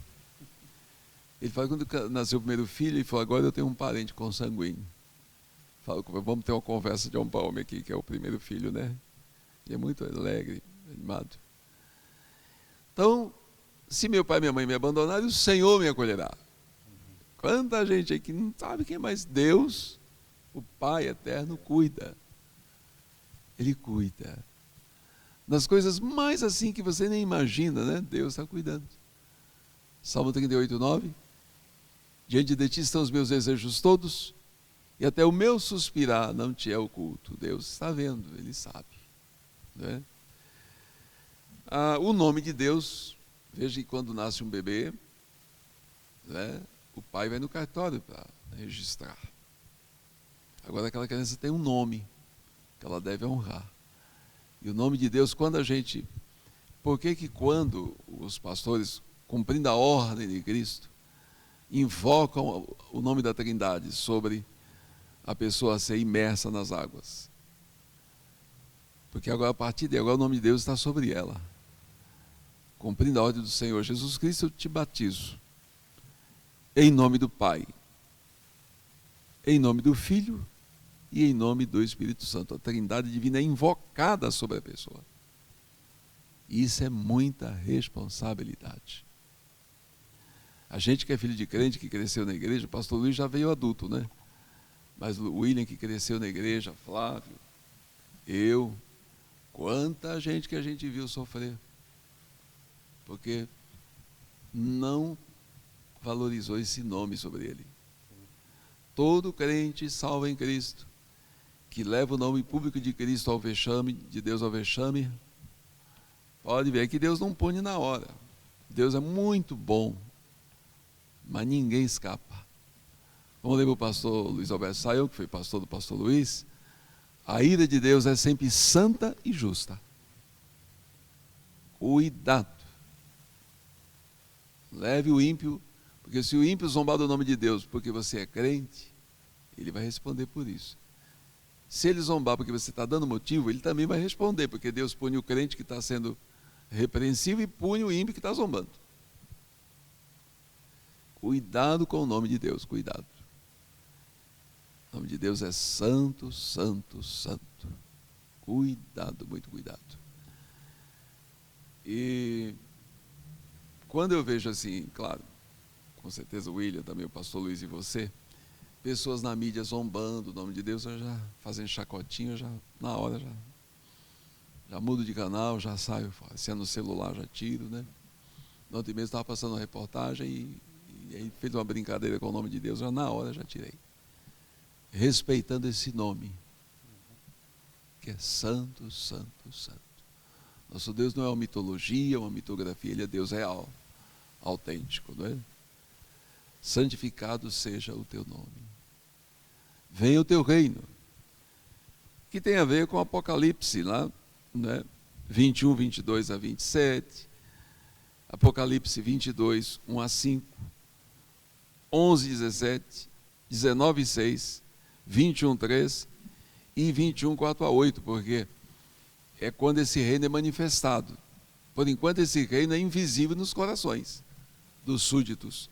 Ele falou, quando nasceu o primeiro filho, ele falou, agora eu tenho um parente consanguíneo. Falou, vamos ter uma conversa de homem para homem aqui, que é o primeiro filho, né? Ele é muito alegre, animado. Então, se meu pai e minha mãe me abandonarem, o Senhor me acolherá. Quanta gente aí que não sabe quem é mais Deus, o Pai eterno, cuida. Ele cuida. Das coisas mais assim que você nem imagina, né? Deus está cuidando. Salmo 38, 9. Diante de ti estão os meus desejos todos, e até o meu suspirar não te é oculto. Deus está vendo, Ele sabe. Né? O nome de Deus, veja que quando nasce um bebê, né, o pai vai no cartório para registrar. Agora aquela criança tem um nome que ela deve honrar. E o nome de Deus, quando a gente... Por que quando os pastores, cumprindo a ordem de Cristo, invocam o nome da Trindade sobre a pessoa ser imersa nas águas? Porque agora, a partir de agora, o nome de Deus está sobre ela. Cumprindo a ordem do Senhor Jesus Cristo, eu te batizo. Em nome do Pai, em nome do Filho e em nome do Espírito Santo. A Trindade Divina é invocada sobre a pessoa. E isso é muita responsabilidade. A gente que é filho de crente, que cresceu na igreja, o pastor Luiz já veio adulto, né? Mas o William que cresceu na igreja, Flávio, eu, quanta gente que a gente viu sofrer. Porque não valorizou esse nome sobre ele. Todo crente salvo em Cristo, que leva o nome público de Cristo ao vexame, de Deus ao vexame, pode ver que Deus não pune na hora. Deus é muito bom, mas ninguém escapa. Vamos ler para o pastor Luiz Alberto Saião, que foi pastor do pastor Luiz. A ira de Deus é sempre santa e justa. Cuidado. Leve o ímpio, porque se o ímpio zombar do nome de Deus porque você é crente, ele vai responder por isso. Se ele zombar porque você está dando motivo, ele também vai responder, porque Deus pune o crente que está sendo repreensível e pune o ímpio que está zombando. Cuidado com o nome de Deus, cuidado. O nome de Deus é santo, santo, santo. Cuidado, muito cuidado. E quando eu vejo assim, claro, com certeza o William, também o pastor Luiz e você, pessoas na mídia zombando o nome de Deus, eu já fazendo chacotinho, eu já, na hora já mudo de canal, já saio, se é no celular, já tiro, né? Ontem mesmo estava passando uma reportagem e aí fez uma brincadeira com o nome de Deus, já na hora já tirei. Respeitando esse nome, que é santo, santo, santo. Nosso Deus não é uma mitologia, uma mitografia, Ele é Deus real, autêntico, não é? Santificado seja o teu nome. Venha o teu reino. Que tem a ver com Apocalipse, lá, né? 21, 22 a 27. Apocalipse 22, 1 a 5. 11, 17. 19:6, 21:3 e 21:4-8, porque é quando esse reino é manifestado. Por enquanto, esse reino é invisível nos corações dos súditos.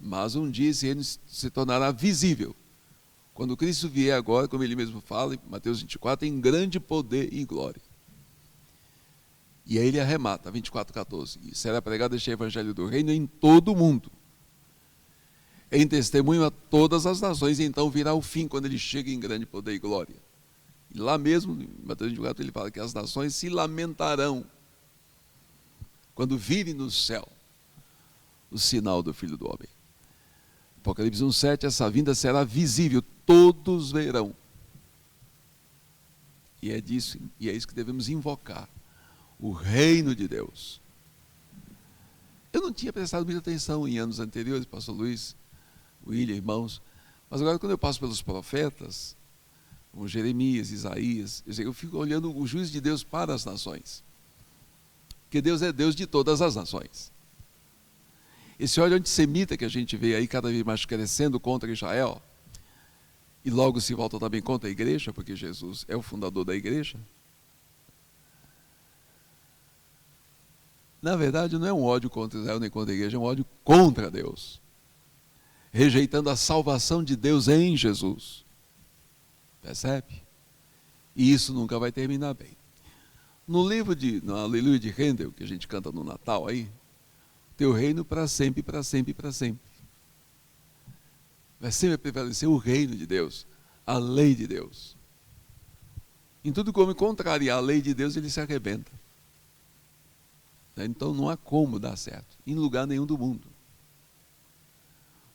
Mas um dia esse reino se tornará visível. Quando Cristo vier agora, como ele mesmo fala, em Mateus 24, em grande poder e glória. E aí ele arremata, 24:14. E será pregado este evangelho do reino em todo o mundo, em testemunho a todas as nações, e então virá o fim, quando ele chega em grande poder e glória. E lá mesmo, em Mateus 24, ele fala que as nações se lamentarão quando virem no céu o sinal do Filho do Homem. Apocalipse 1:7, essa vinda será visível, todos verão. E é disso, e é isso que devemos invocar, o reino de Deus. Eu não tinha prestado muita atenção em anos anteriores, pastor Luiz, William, irmãos, mas agora quando eu passo pelos profetas, como Jeremias, Isaías, eu fico olhando o juízo de Deus para as nações, porque Deus é Deus de todas as nações. Esse ódio antissemita que a gente vê aí cada vez mais crescendo contra Israel, e logo se volta também contra a igreja, porque Jesus é o fundador da igreja. Na verdade, não é um ódio contra Israel nem contra a igreja, é um ódio contra Deus, rejeitando a salvação de Deus em Jesus. Percebe? E isso nunca vai terminar bem. No livro no Aleluia de Handel, que a gente canta no Natal aí, teu reino para sempre, para sempre, para sempre. Vai sempre prevalecer o reino de Deus, a lei de Deus. Em tudo como contrariar a lei de Deus, ele se arrebenta. Então não há como dar certo, em lugar nenhum do mundo.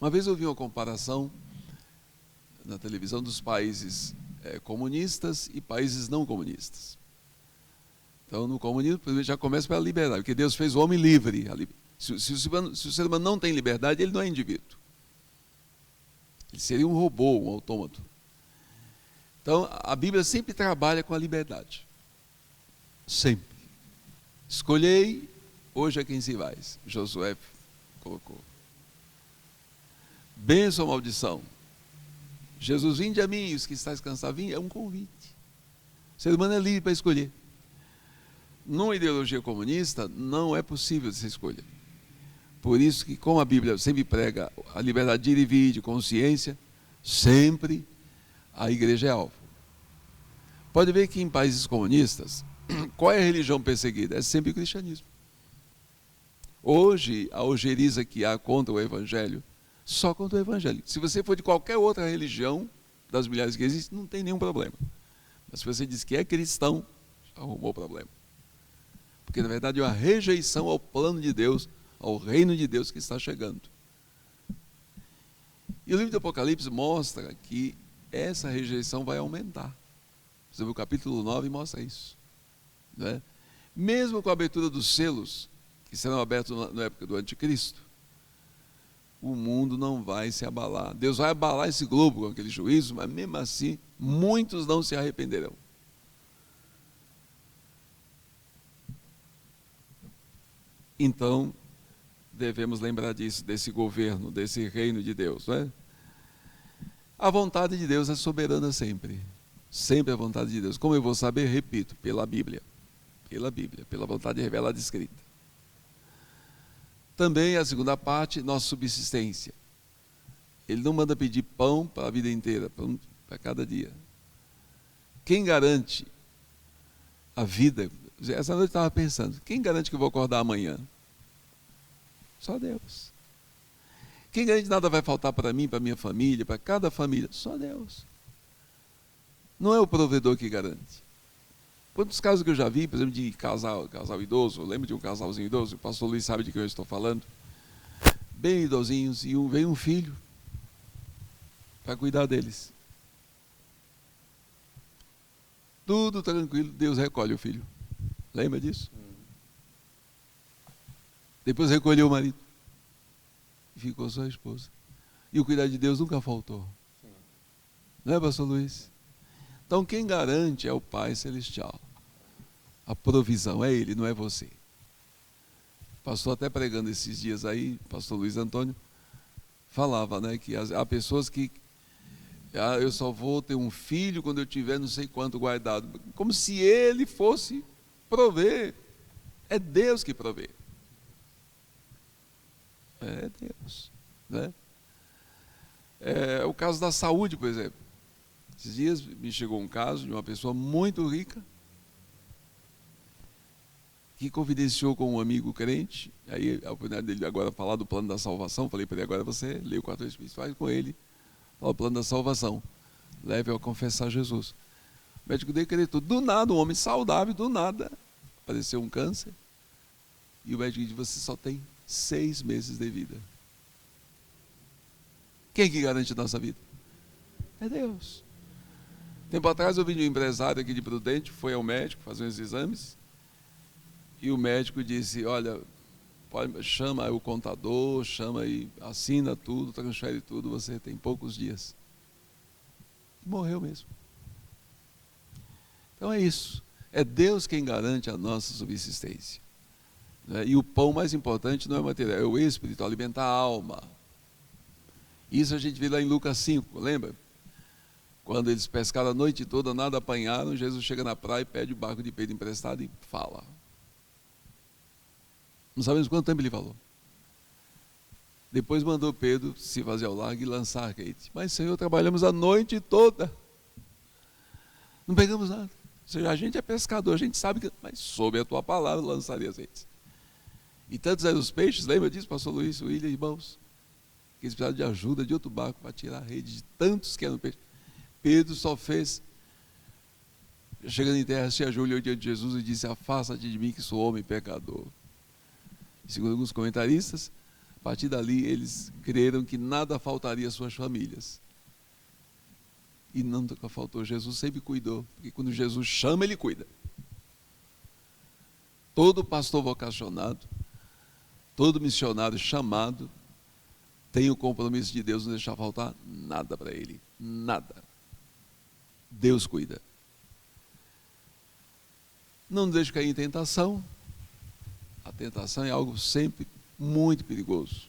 Uma vez eu vi uma comparação na televisão dos países comunistas e países não comunistas. Então no comunismo já começa pela liberdade, porque Deus fez o homem livre. Se o ser humano não tem liberdade, ele não é indivíduo. Ele seria um robô, um autômato. Então a Bíblia sempre trabalha com a liberdade. Sempre. Escolhei, hoje é quem se vai. Josué colocou. Bênção ou maldição? Jesus, vinde a mim, os que estáis cansados, vinde, é um convite. O ser humano é livre para escolher. Numa ideologia comunista, não é possível essa escolha. Por isso que, como a Bíblia sempre prega a liberdade de ir e vir, de consciência, sempre a igreja é alvo. Pode ver que em países comunistas, qual é a religião perseguida? É sempre o cristianismo. Hoje, a ojeriza que há contra o evangelho, só contra o evangelho. Se você for de qualquer outra religião, das milhares que existem, não tem nenhum problema. Mas se você diz que é cristão, arrumou o problema. Porque na verdade é uma rejeição ao plano de Deus, ao reino de Deus que está chegando. E o livro do Apocalipse mostra que essa rejeição vai aumentar. Por exemplo, o capítulo 9 mostra isso. Né? Mesmo com a abertura dos selos, que serão abertos na época do anticristo, o mundo não vai se abalar. Deus vai abalar esse globo com aquele juízo, mas mesmo assim, muitos não se arrependerão. Então, devemos lembrar disso, desse governo, desse reino de Deus. Não é? A vontade de Deus é soberana sempre. Sempre a vontade de Deus. Como eu vou saber? Repito, pela Bíblia. Pela Bíblia, pela vontade revelada e escrita. Também a segunda parte, nossa subsistência. Ele não manda pedir pão para a vida inteira, pão para cada dia. Quem garante a vida? Essa noite eu estava pensando, quem garante que eu vou acordar amanhã? Só Deus. Quem garante que nada vai faltar para mim, para minha família, para cada família? Só Deus. Não é o provedor que garante. Quantos casos que eu já vi, por exemplo, de casal idoso, eu lembro de um casalzinho idoso, o pastor Luiz sabe de quem eu estou falando, bem idosinhos, e veio um filho para cuidar deles. Tudo tranquilo, Deus recolhe o filho. Lembra disso? Depois recolheu o marido. E ficou só a esposa. E o cuidado de Deus nunca faltou. Não é, pastor Luiz? Então quem garante é o Pai Celestial. A provisão é Ele, não é você. Pastor até pregando esses dias aí, pastor Luiz Antônio, falava, né, que há pessoas que eu só vou ter um filho quando eu tiver não sei quanto guardado, como se ele fosse prover. É Deus que provê. É Deus, né? É o caso da saúde, por exemplo. Esses dias me chegou um caso de uma pessoa muito rica que confidenciou com um amigo crente. Aí a oportunidade dele agora falar do plano da salvação, falei para ele: agora você lê o 4 Espíritos, faz com ele, fala o plano da salvação, leve-o a confessar Jesus. O médico decretou, do nada, um homem saudável, do nada apareceu um câncer, e o médico disse: você só tem 6 meses de vida. Quem que garante a nossa vida? É Deus. Tempo atrás eu vi de um empresário aqui de Prudente, foi ao médico fazer uns exames, e o médico disse: olha, chama o contador, chama e assina tudo, transfere tudo, você tem poucos dias. Morreu mesmo. Então é isso. É Deus quem garante a nossa subsistência. E o pão mais importante não é o material, é o espírito, alimentar a alma. Isso a gente vê lá em Lucas 5, lembra? Quando eles pescaram a noite toda, nada apanharam, Jesus chega na praia e pede o barco de Pedro emprestado e fala. Não sabemos quanto tempo ele falou. Depois mandou Pedro se fazer ao largo e lançar a rede. Mas, Senhor, trabalhamos a noite toda. Não pegamos nada. Ou seja, a gente é pescador, a gente sabe que... Mas sob a tua palavra lançaria as redes. E tantos eram os peixes, lembra disso, pastor Luiz, William, irmãos? Que eles precisaram de ajuda de outro barco para tirar a rede de tantos que eram peixes. Pedro só fez... Chegando em terra, se ajoelhou diante de Jesus e disse: afasta-te de mim que sou homem pecador. Segundo alguns comentaristas, a partir dali eles creram que nada faltaria às suas famílias. E nunca faltou. Jesus sempre cuidou, porque quando Jesus chama, ele cuida. Todo pastor vocacionado, todo missionário chamado, tem o compromisso de Deus não deixar faltar nada para ele. Nada. Deus cuida. Não deixe cair em tentação. A tentação é algo sempre muito perigoso.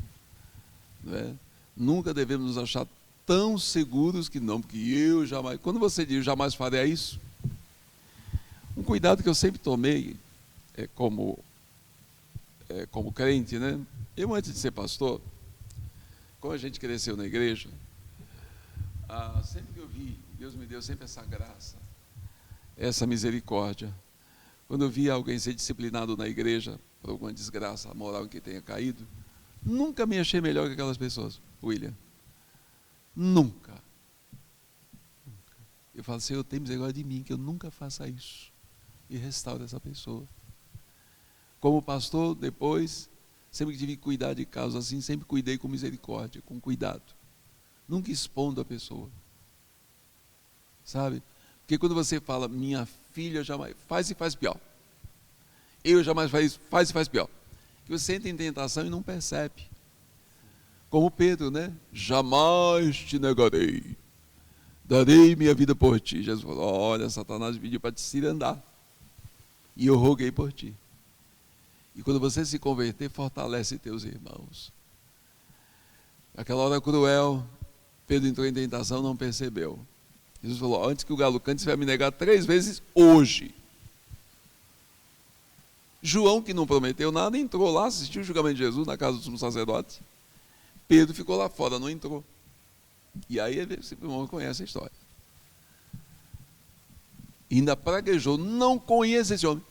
Não é? Nunca devemos nos achar tão seguros que não, porque eu jamais... Quando você diz jamais farei isso, um cuidado que eu sempre tomei como crente, né? Eu, antes de ser pastor, como a gente cresceu na igreja, sempre que eu vi, Deus me deu sempre essa graça, essa misericórdia. Quando eu via alguém ser disciplinado na igreja por alguma desgraça moral em que tenha caído, nunca me achei melhor que aquelas pessoas, William. Nunca. Eu falo: Senhor, tem misericórdia de mim, que eu nunca faça isso. E restaure essa pessoa. Como pastor, depois, sempre que tive que cuidar de casos assim, sempre cuidei com misericórdia, com cuidado. Nunca expondo a pessoa. Sabe? Porque quando você fala, minha filha jamais faz e faz pior. Eu jamais faz e faz pior. Que você entra em tentação e não percebe. Como Pedro, né? Jamais te negarei. Darei minha vida por ti. Jesus falou: olha, Satanás pediu para te cirandar. E eu roguei por ti. E quando você se converter, fortalece teus irmãos. Aquela hora cruel, Pedro entrou em tentação, não percebeu. Jesus falou: antes que o galo cante, você vai me negar 3 vezes hoje. João, que não prometeu nada, entrou lá, assistiu o julgamento de Jesus na casa do sumo sacerdote. Pedro ficou lá fora, não entrou. E aí esse irmão conhece a história. E ainda praguejou: não conheço esse homem.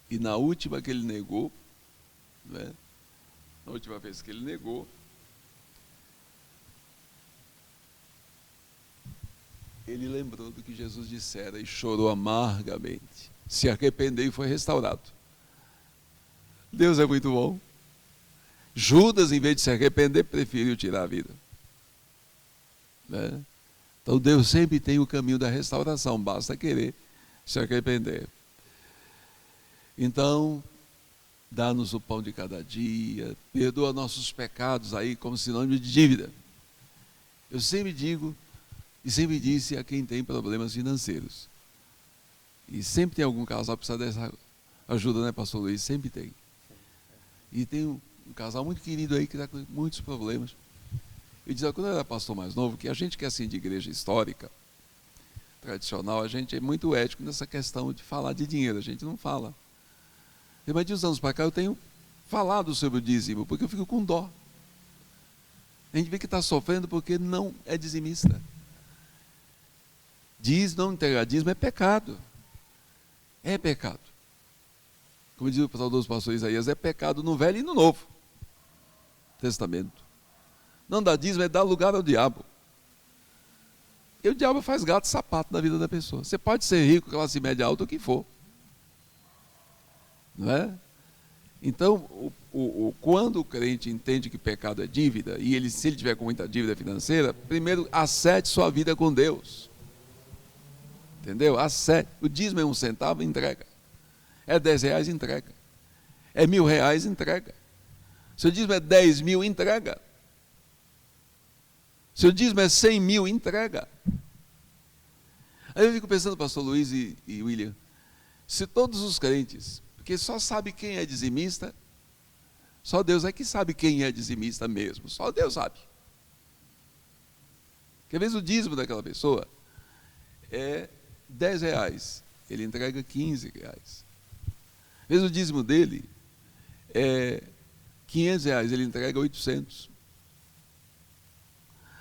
E na última que ele negou, né? Na última vez que ele negou, ele lembrou do que Jesus dissera e chorou amargamente. Se arrependeu e foi restaurado. Deus é muito bom. Judas, em vez de se arrepender, preferiu tirar a vida. Né? Então Deus sempre tem o caminho da restauração, basta querer se arrepender. Então, dá-nos o pão de cada dia, perdoa nossos pecados aí como sinônimo de dívida. Eu sempre digo e sempre disse a quem tem problemas financeiros. E sempre tem algum casal que precisa dessa ajuda, né, pastor Luiz? Sempre tem. E tem um casal muito querido aí que está com muitos problemas. Eu dizia, quando eu era pastor mais novo, que a gente que é assim de igreja histórica, tradicional, a gente é muito ético nessa questão de falar de dinheiro, a gente não fala. Mas de uns anos para cá eu tenho falado sobre o dízimo, porque eu fico com dó. A gente vê que está sofrendo porque não é dizimista. Não entregar dízimo é pecado. É pecado. Como diz o saudoso pastor Isaías, é pecado no Velho e no Novo Testamento. Não dar dízimo é dar lugar ao diabo. E o diabo faz gato e sapato na vida da pessoa. Você pode ser rico, classe média alta, o que for. Não é? Então, quando o crente entende que pecado é dívida, e se ele tiver com muita dívida financeira, primeiro acerte sua vida com Deus. Entendeu? Acerte. O dízimo é 1 centavo, entrega. É 10 reais, entrega. É 1.000 reais, entrega. Se o dízimo é 10 mil, entrega. Se o dízimo é 100 mil, entrega. Aí eu fico pensando, pastor Luiz e William, se todos os crentes, porque só sabe quem é dizimista, só Deus é que sabe quem é dizimista mesmo, só Deus sabe. Porque às vezes o dízimo daquela pessoa é 10 reais, ele entrega 15 reais. Às vezes o dízimo dele é 500 reais, ele entrega 800.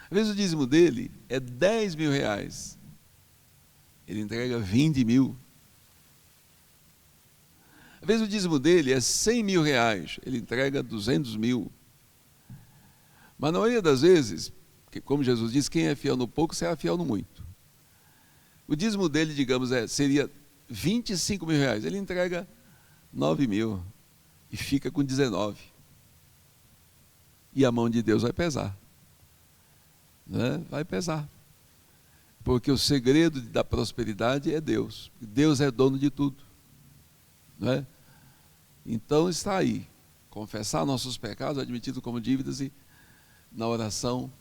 Às vezes o dízimo dele é 10 mil reais, ele entrega 20 mil. Às vezes o dízimo dele é 100 mil reais, ele entrega 200 mil. Mas na maioria das vezes, como Jesus diz, quem é fiel no pouco será fiel no muito. O dízimo dele, digamos, seria 25 mil reais, ele entrega 9 mil e fica com 19. E a mão de Deus vai pesar. Né? Vai pesar. Porque o segredo da prosperidade é Deus. Deus é dono de tudo. Né? Então está aí. Confessar nossos pecados, admitidos como dívidas, e na oração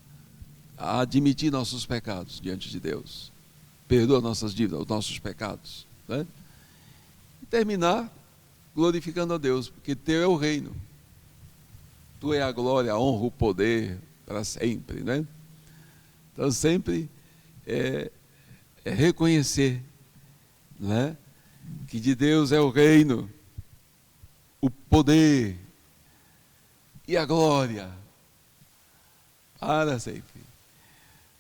admitir nossos pecados diante de Deus. Perdoa nossas dívidas, os nossos pecados. Né? E terminar glorificando a Deus, porque teu é o reino. Tu é a glória, a honra, o poder para sempre. Né? Então sempre é reconhecer, né, que de Deus é o reino, o poder e a glória para sempre.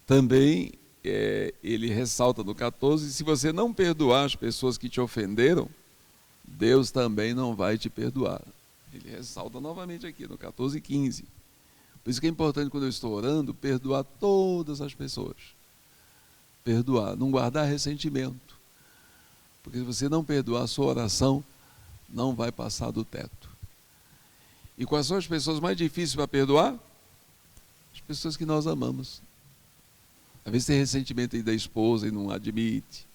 Também ele ressalta no 14, se você não perdoar as pessoas que te ofenderam, Deus também não vai te perdoar. Ele ressalta novamente aqui no 14 e 15. Por isso que é importante, quando eu estou orando, perdoar todas as pessoas. Perdoar, não guardar ressentimento. Porque se você não perdoar, a sua oração não vai passar do teto. E quais são as pessoas mais difíceis para perdoar? As pessoas que nós amamos. Às vezes tem ressentimento aí da esposa e não admite.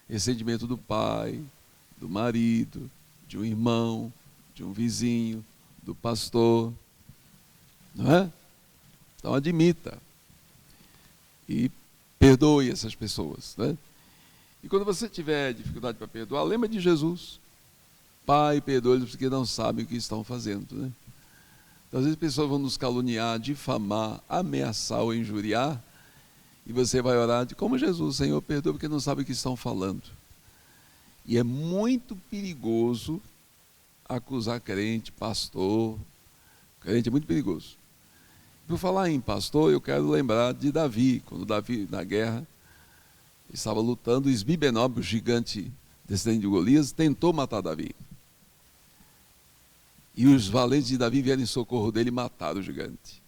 Ressentimento do pai, do marido, de um irmão, de um vizinho, do pastor. Não é? Então admita e perdoe essas pessoas, né? E quando você tiver dificuldade para perdoar, lembra de Jesus. Pai, perdoe-lhes porque não sabem o que estão fazendo, né? Então, às vezes pessoas vão nos caluniar, difamar, ameaçar ou injuriar, e você vai orar de como Jesus: Senhor, perdoa porque não sabe o que estão falando. E é muito perigoso acusar crente, pastor. Crente é muito perigoso. Por falar em pastor, eu quero lembrar de Davi, quando Davi, na guerra, estava lutando, Esbi-Benob, o gigante descendente de Golias, tentou matar Davi. E os valentes de Davi vieram em socorro dele e mataram o gigante.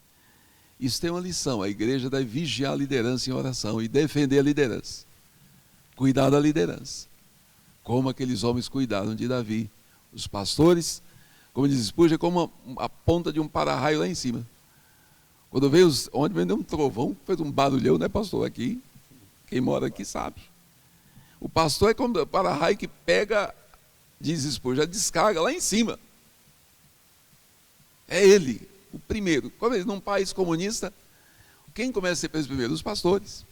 Isso tem uma lição: a igreja deve vigiar a liderança em oração e defender a liderança. Cuidar da liderança. Como aqueles homens cuidaram de Davi. Os pastores, como diz Spurgeon, é como a ponta de um para-raio lá em cima. Quando veio onde veio um trovão, fez um barulhão, né, pastor? Aqui, quem mora aqui sabe. O pastor é como o para-raio que pega, diz Spurgeon, já descarga lá em cima. É ele, o primeiro. Como ele, num país comunista, quem começa a ser preso primeiro? Os pastores.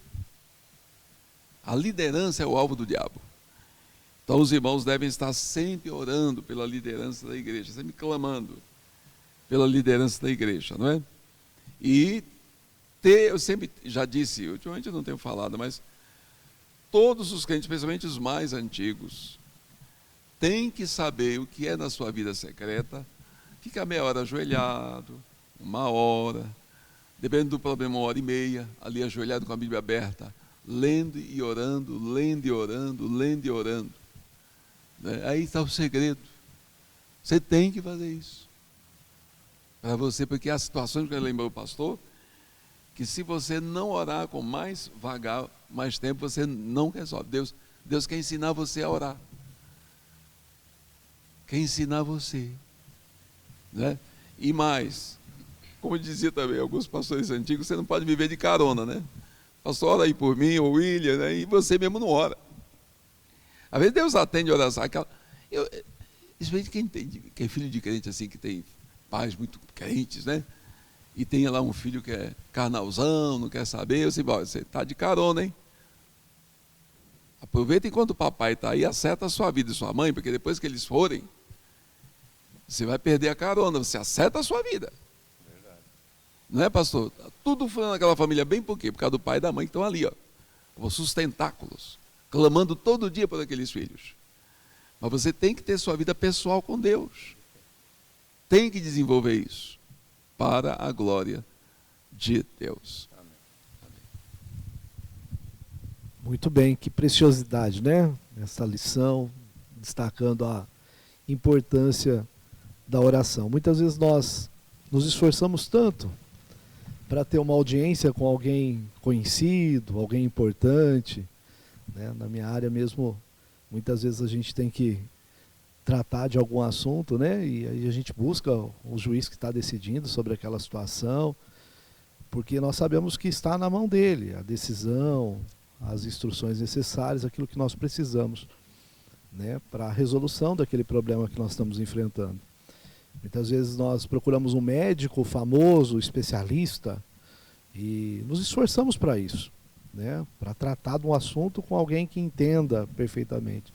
A liderança é o alvo do diabo. Então os irmãos devem estar sempre orando pela liderança da igreja, sempre clamando. pela liderança da igreja, não é? E ter, eu sempre já disse, ultimamente eu não tenho falado, mas todos os crentes, especialmente os mais antigos, têm que saber o que é na sua vida secreta, ficar meia hora ajoelhado, 1 hora, dependendo do problema, 1h30, ali ajoelhado com a Bíblia aberta, lendo e orando, lendo e orando, lendo e orando. Aí está o segredo. Você tem que fazer isso. Para você, porque há situações que eu lembrei o pastor, que se você não orar com mais vagar, mais tempo, você não resolve. Deus quer ensinar você a orar. Quer ensinar você. Né? E mais, como dizia também alguns pastores antigos, você não pode viver de carona, né? Pastor, ora aí por mim, ou William, né? E você mesmo não ora. Às vezes Deus atende a oração. Especialmente quem é filho de crente assim, que tem pais muito crentes, né? E tem lá um filho que é carnalzão, não quer saber, eu sei, você está de carona, hein? Aproveita enquanto o papai está aí, acerta a sua vida e sua mãe, porque depois que eles forem, você vai perder a carona, você acerta a sua vida. Verdade. Não é, pastor? Tudo foi naquela família bem por quê? Por causa do pai e da mãe que estão ali, ó. Eu vou sustentáculos, clamando todo dia por aqueles filhos. Mas você tem que ter sua vida pessoal com Deus. Tem que desenvolver isso para a glória de Deus. Amém. Muito bem, que preciosidade, né? Essa lição, destacando a importância da oração. Muitas vezes nós nos esforçamos tanto para ter uma audiência com alguém conhecido, alguém importante, né? Na minha área mesmo, muitas vezes a gente tem que tratar de algum assunto, né? E aí a gente busca o juiz que está decidindo sobre aquela situação, porque nós sabemos que está na mão dele a decisão, as instruções necessárias, aquilo que nós precisamos, né, para a resolução daquele problema que nós estamos enfrentando. Muitas vezes nós procuramos um médico famoso, especialista, e nos esforçamos para isso, né, para tratar de um assunto com alguém que entenda perfeitamente.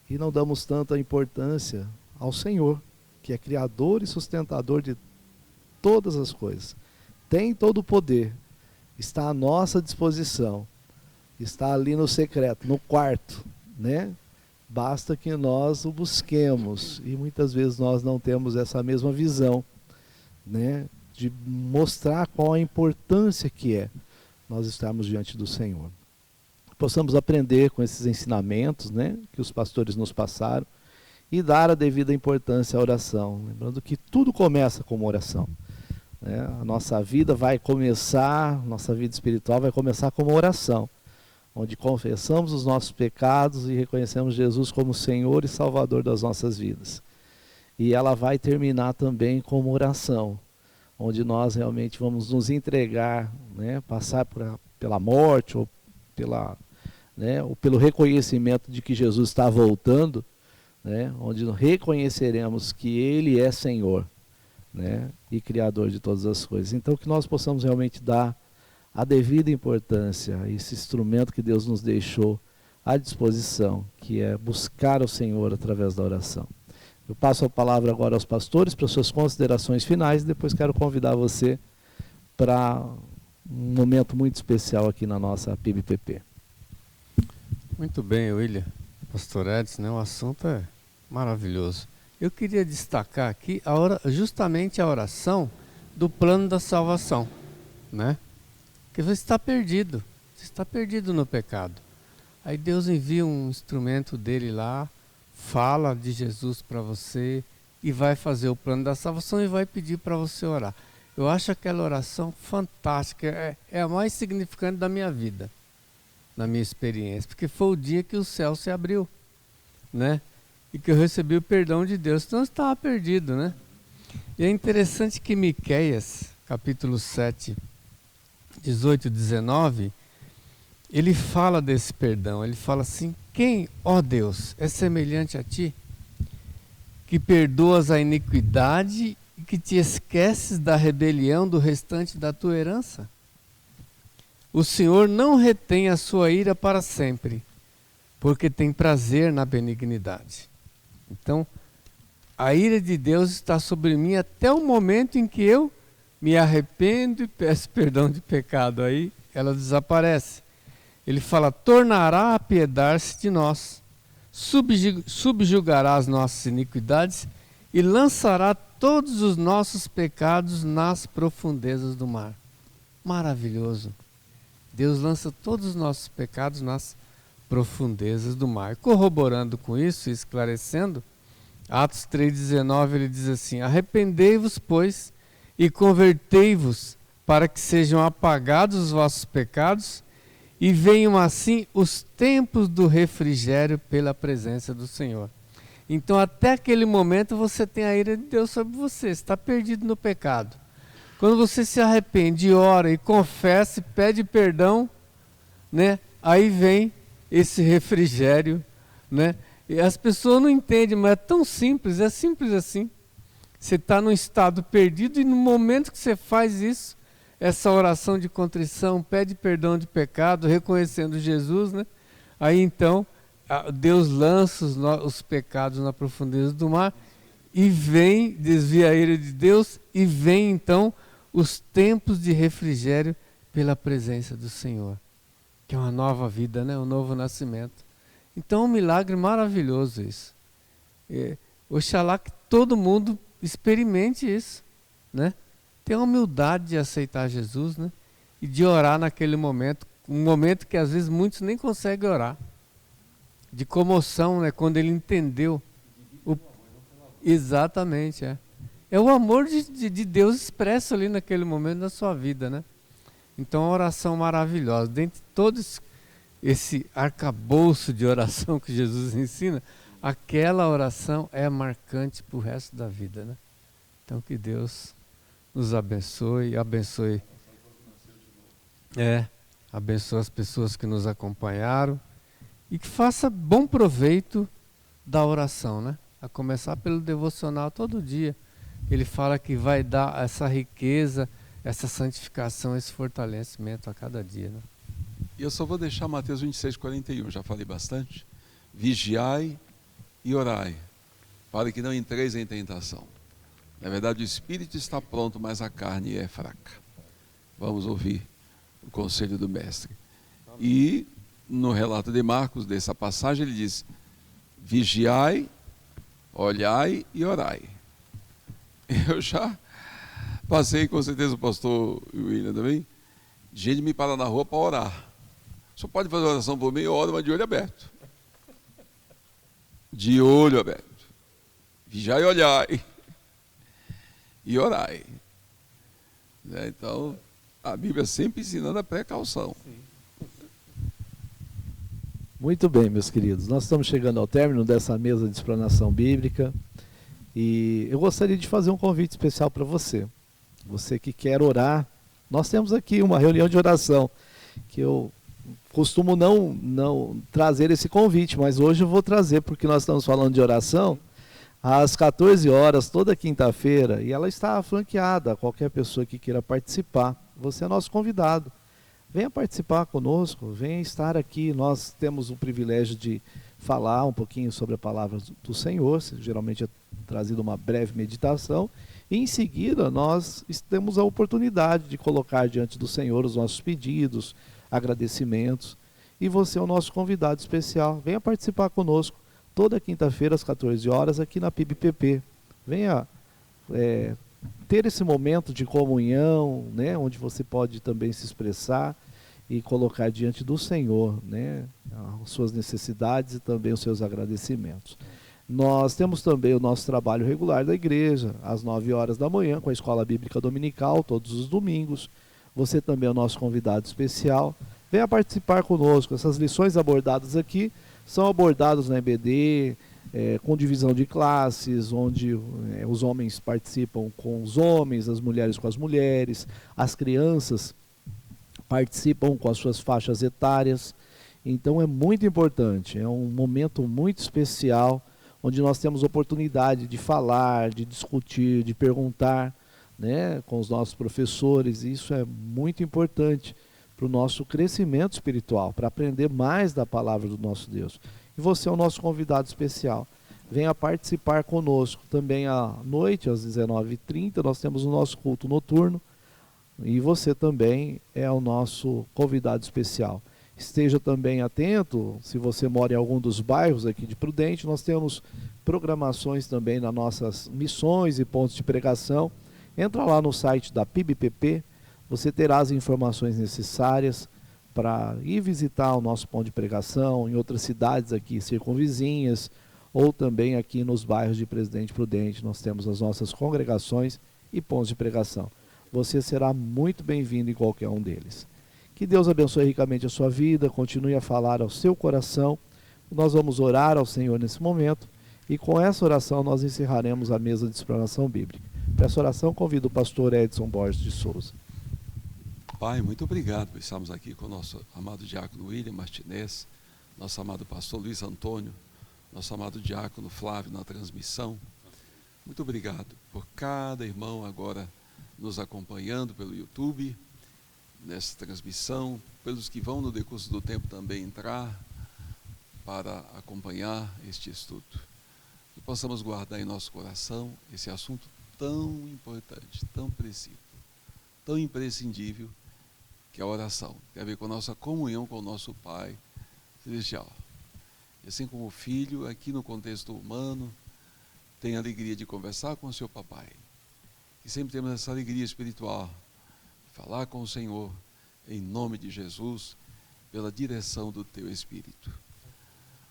E não damos tanta importância ao Senhor, que é criador e sustentador de todas as coisas. Tem todo o poder, está à nossa disposição, está ali no secreto, no quarto, né? Basta que nós o busquemos, e muitas vezes nós não temos essa mesma visão, né? De mostrar qual a importância que é nós estarmos diante do Senhor. Possamos aprender com esses ensinamentos, né, que os pastores nos passaram, e dar a devida importância à oração. Lembrando que tudo começa com uma oração, né? A nossa vida vai começar, nossa vida espiritual vai começar com uma oração, onde confessamos os nossos pecados e reconhecemos Jesus como Senhor e Salvador das nossas vidas. E ela vai terminar também com uma oração, onde nós realmente vamos nos entregar, né, passar pela morte ou pelo reconhecimento de que Jesus está voltando, né, onde reconheceremos que Ele é Senhor, né, e Criador de todas as coisas. Então que nós possamos realmente dar a devida importância a esse instrumento que Deus nos deixou à disposição, que é buscar o Senhor através da oração. Eu passo a palavra agora aos pastores para suas considerações finais, e depois quero convidar você para um momento muito especial aqui na nossa PIBPP. Muito bem, William, pastor Edson, né? O assunto é maravilhoso. Eu queria destacar aqui justamente a oração do plano da salvação, né? Porque você está perdido no pecado. Aí Deus envia um instrumento dele lá, fala de Jesus para você e vai fazer o plano da salvação e vai pedir para você orar. Eu acho aquela oração fantástica, é a mais significante da minha vida, na minha experiência, porque foi o dia que o céu se abriu, né? E que eu recebi o perdão de Deus, então eu estava perdido, né? E é interessante que Miqueias, capítulo 7, 18 e 19, ele fala desse perdão, ele fala assim: quem, ó Deus, é semelhante a ti, que perdoas a iniquidade e que te esqueces da rebelião do restante da tua herança? O Senhor não retém a sua ira para sempre, porque tem prazer na benignidade. Então, a ira de Deus está sobre mim até o momento em que eu me arrependo e peço perdão de pecado. Aí ela desaparece. Ele fala, tornará a apiedar-se de nós, subjugará as nossas iniquidades e lançará todos os nossos pecados nas profundezas do mar. Maravilhoso. Deus lança todos os nossos pecados nas profundezas do mar. Corroborando com isso e esclarecendo, Atos 3,19 ele diz assim, arrependei-vos, pois, e convertei-vos para que sejam apagados os vossos pecados e venham assim os tempos do refrigério pela presença do Senhor. Então até aquele momento você tem a ira de Deus sobre você, está perdido no pecado. Quando você se arrepende, ora e confessa e pede perdão, né? Aí vem esse refrigério, né? E as pessoas não entendem, mas é tão simples, é simples assim. Você está num estado perdido e no momento que você faz isso, essa oração de contrição, pede perdão de pecado, reconhecendo Jesus, né? Aí então, Deus lança os pecados na profundeza do mar e vem, desvia a ira de Deus e vem então os tempos de refrigério pela presença do Senhor, que é uma nova vida, né? Um novo nascimento. Então, um milagre maravilhoso isso. Oxalá que todo mundo experimente isso, né? Ter a humildade de aceitar Jesus, né? E de orar naquele momento, um momento que às vezes muitos nem conseguem orar, de comoção, né? Quando ele entendeu. Exatamente, é o amor de Deus expresso ali naquele momento da sua vida, né? Então, uma oração maravilhosa. Dentre todos esse arcabouço de oração que Jesus ensina, aquela oração é marcante para o resto da vida, né? Então, que Deus nos abençoe, abençoe as pessoas que nos acompanharam e que faça bom proveito da oração, né? A começar pelo devocional todo dia. Ele fala que vai dar essa riqueza, essa santificação, esse fortalecimento a cada dia, né? E eu só vou deixar Mateus 26:41, já falei bastante. Vigiai e orai, para que não entreis em tentação. Na verdade, o espírito está pronto, mas a carne é fraca. Vamos ouvir o conselho do mestre. E no relato de Marcos, dessa passagem, ele diz, vigiai, olhai e orai. Eu já passei, com certeza o pastor William também, gente me para na rua para orar. Só pode fazer oração por mim, eu oro, mas de olho aberto. De olho aberto. Vigiai e olhai. E orai. Né? Então, a Bíblia sempre ensinando a precaução. Muito bem, meus queridos. Nós estamos chegando ao término dessa mesa de explanação bíblica. E eu gostaria de fazer um convite especial para você. Você que quer orar. Nós temos aqui uma reunião de oração, que eu costumo não trazer esse convite, mas hoje eu vou trazer, porque nós estamos falando de oração, às 14 horas, toda quinta-feira, e ela está franqueada a qualquer pessoa que queira participar. Você é nosso convidado. Venha participar conosco, venha estar aqui. Nós temos o privilégio de falar um pouquinho sobre a palavra do Senhor, geralmente é trazido uma breve meditação, e em seguida nós temos a oportunidade de colocar diante do Senhor os nossos pedidos, agradecimentos, e você é o nosso convidado especial. Venha participar conosco toda quinta-feira às 14 horas aqui na PIB-PP. Venha ter esse momento de comunhão, né, onde você pode também se expressar e colocar diante do Senhor, né, as suas necessidades e também os seus agradecimentos. Nós temos também o nosso trabalho regular da igreja, às 9 horas da manhã, com a Escola Bíblica Dominical, todos os domingos. Você também é o nosso convidado especial. Venha participar conosco. Essas lições abordadas aqui são abordadas na EBD, com divisão de classes, onde os homens participam com os homens, as mulheres com as mulheres, as crianças participam com as suas faixas etárias. Então é muito importante, é um momento muito especial, onde nós temos oportunidade de falar, de discutir, de perguntar, né, com os nossos professores. Isso é muito importante para o nosso crescimento espiritual, para aprender mais da palavra do nosso Deus. E você é o nosso convidado especial. venha participar conosco. Também à noite, às 19h30, nós temos o nosso culto noturno, e você também é o nosso convidado especial. Esteja também atento, se você mora em algum dos bairros aqui de Prudente, nós temos programações também nas nossas missões e pontos de pregação. Entra lá no site da PIBPP, você terá as informações necessárias para ir visitar o nosso ponto de pregação em outras cidades aqui circunvizinhas, ou também aqui nos bairros de Presidente Prudente. Nós temos as nossas congregações e pontos de pregação. Você será muito bem-vindo em qualquer um deles. Que Deus abençoe ricamente a sua vida, continue a falar ao seu coração. Nós vamos orar ao Senhor nesse momento, e com essa oração nós encerraremos a mesa de explanação bíblica. Para essa oração, convido o pastor Edson Borges de Souza. Pai, muito obrigado por estarmos aqui com o nosso amado diácono William Martinez, nosso amado pastor Luiz Antônio, nosso amado diácono Flávio na transmissão. Muito obrigado por cada irmão agora nos acompanhando pelo YouTube, nessa transmissão, pelos que vão no decurso do tempo também entrar para acompanhar este estudo. Que possamos guardar em nosso coração esse assunto tão importante, tão preciso, tão imprescindível, que é a oração. Tem a ver com a nossa comunhão com o nosso Pai Celestial. E assim como o filho, aqui no contexto humano, tem a alegria de conversar com o seu papai. E sempre temos essa alegria espiritual, de falar com o Senhor, em nome de Jesus, pela direção do Teu Espírito.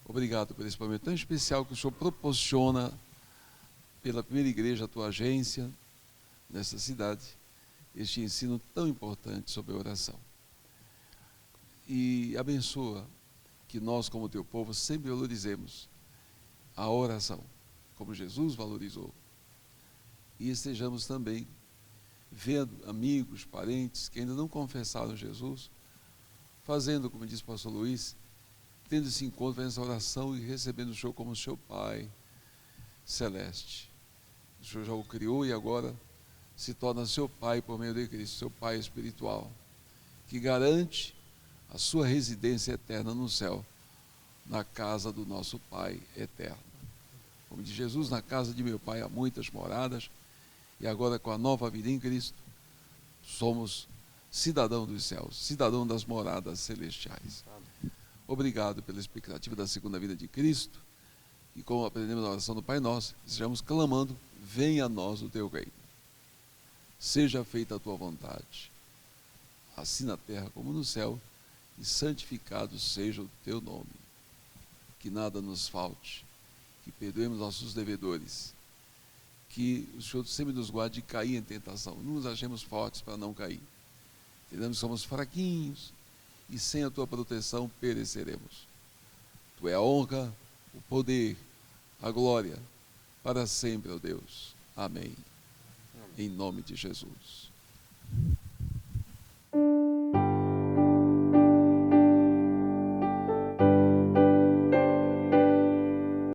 Obrigado por esse momento tão especial que o Senhor proporciona pela primeira igreja, a Tua agência, nessa cidade, este ensino tão importante sobre a oração. E abençoa que nós, como Teu povo, sempre valorizemos a oração, como Jesus valorizou. E estejamos também vendo amigos, parentes que ainda não confessaram Jesus, fazendo, como diz o pastor Luiz, tendo esse encontro, fazendo essa oração e recebendo o Senhor como seu Pai celeste. O Senhor já o criou e agora se torna seu Pai por meio de Cristo, seu Pai espiritual, que garante a sua residência eterna no céu, na casa do nosso Pai eterno. Como diz Jesus, na casa de meu Pai há muitas moradas, e agora com a nova vida em Cristo, somos cidadão dos céus, cidadão das moradas celestiais. Obrigado pela expectativa da segunda vida de Cristo, e como aprendemos na oração do Pai Nosso, estejamos clamando: venha a nós o teu reino. Seja feita a tua vontade, assim na terra como no céu, e santificado seja o teu nome. Que nada nos falte, que perdoemos nossos devedores, que o Senhor sempre nos guarde de cair em tentação, não nos achemos fortes para não cair. Entendemos que somos fraquinhos e sem a tua proteção pereceremos. Tu é a honra, o poder, a glória, para sempre, ó Deus. Amém. Em nome de Jesus.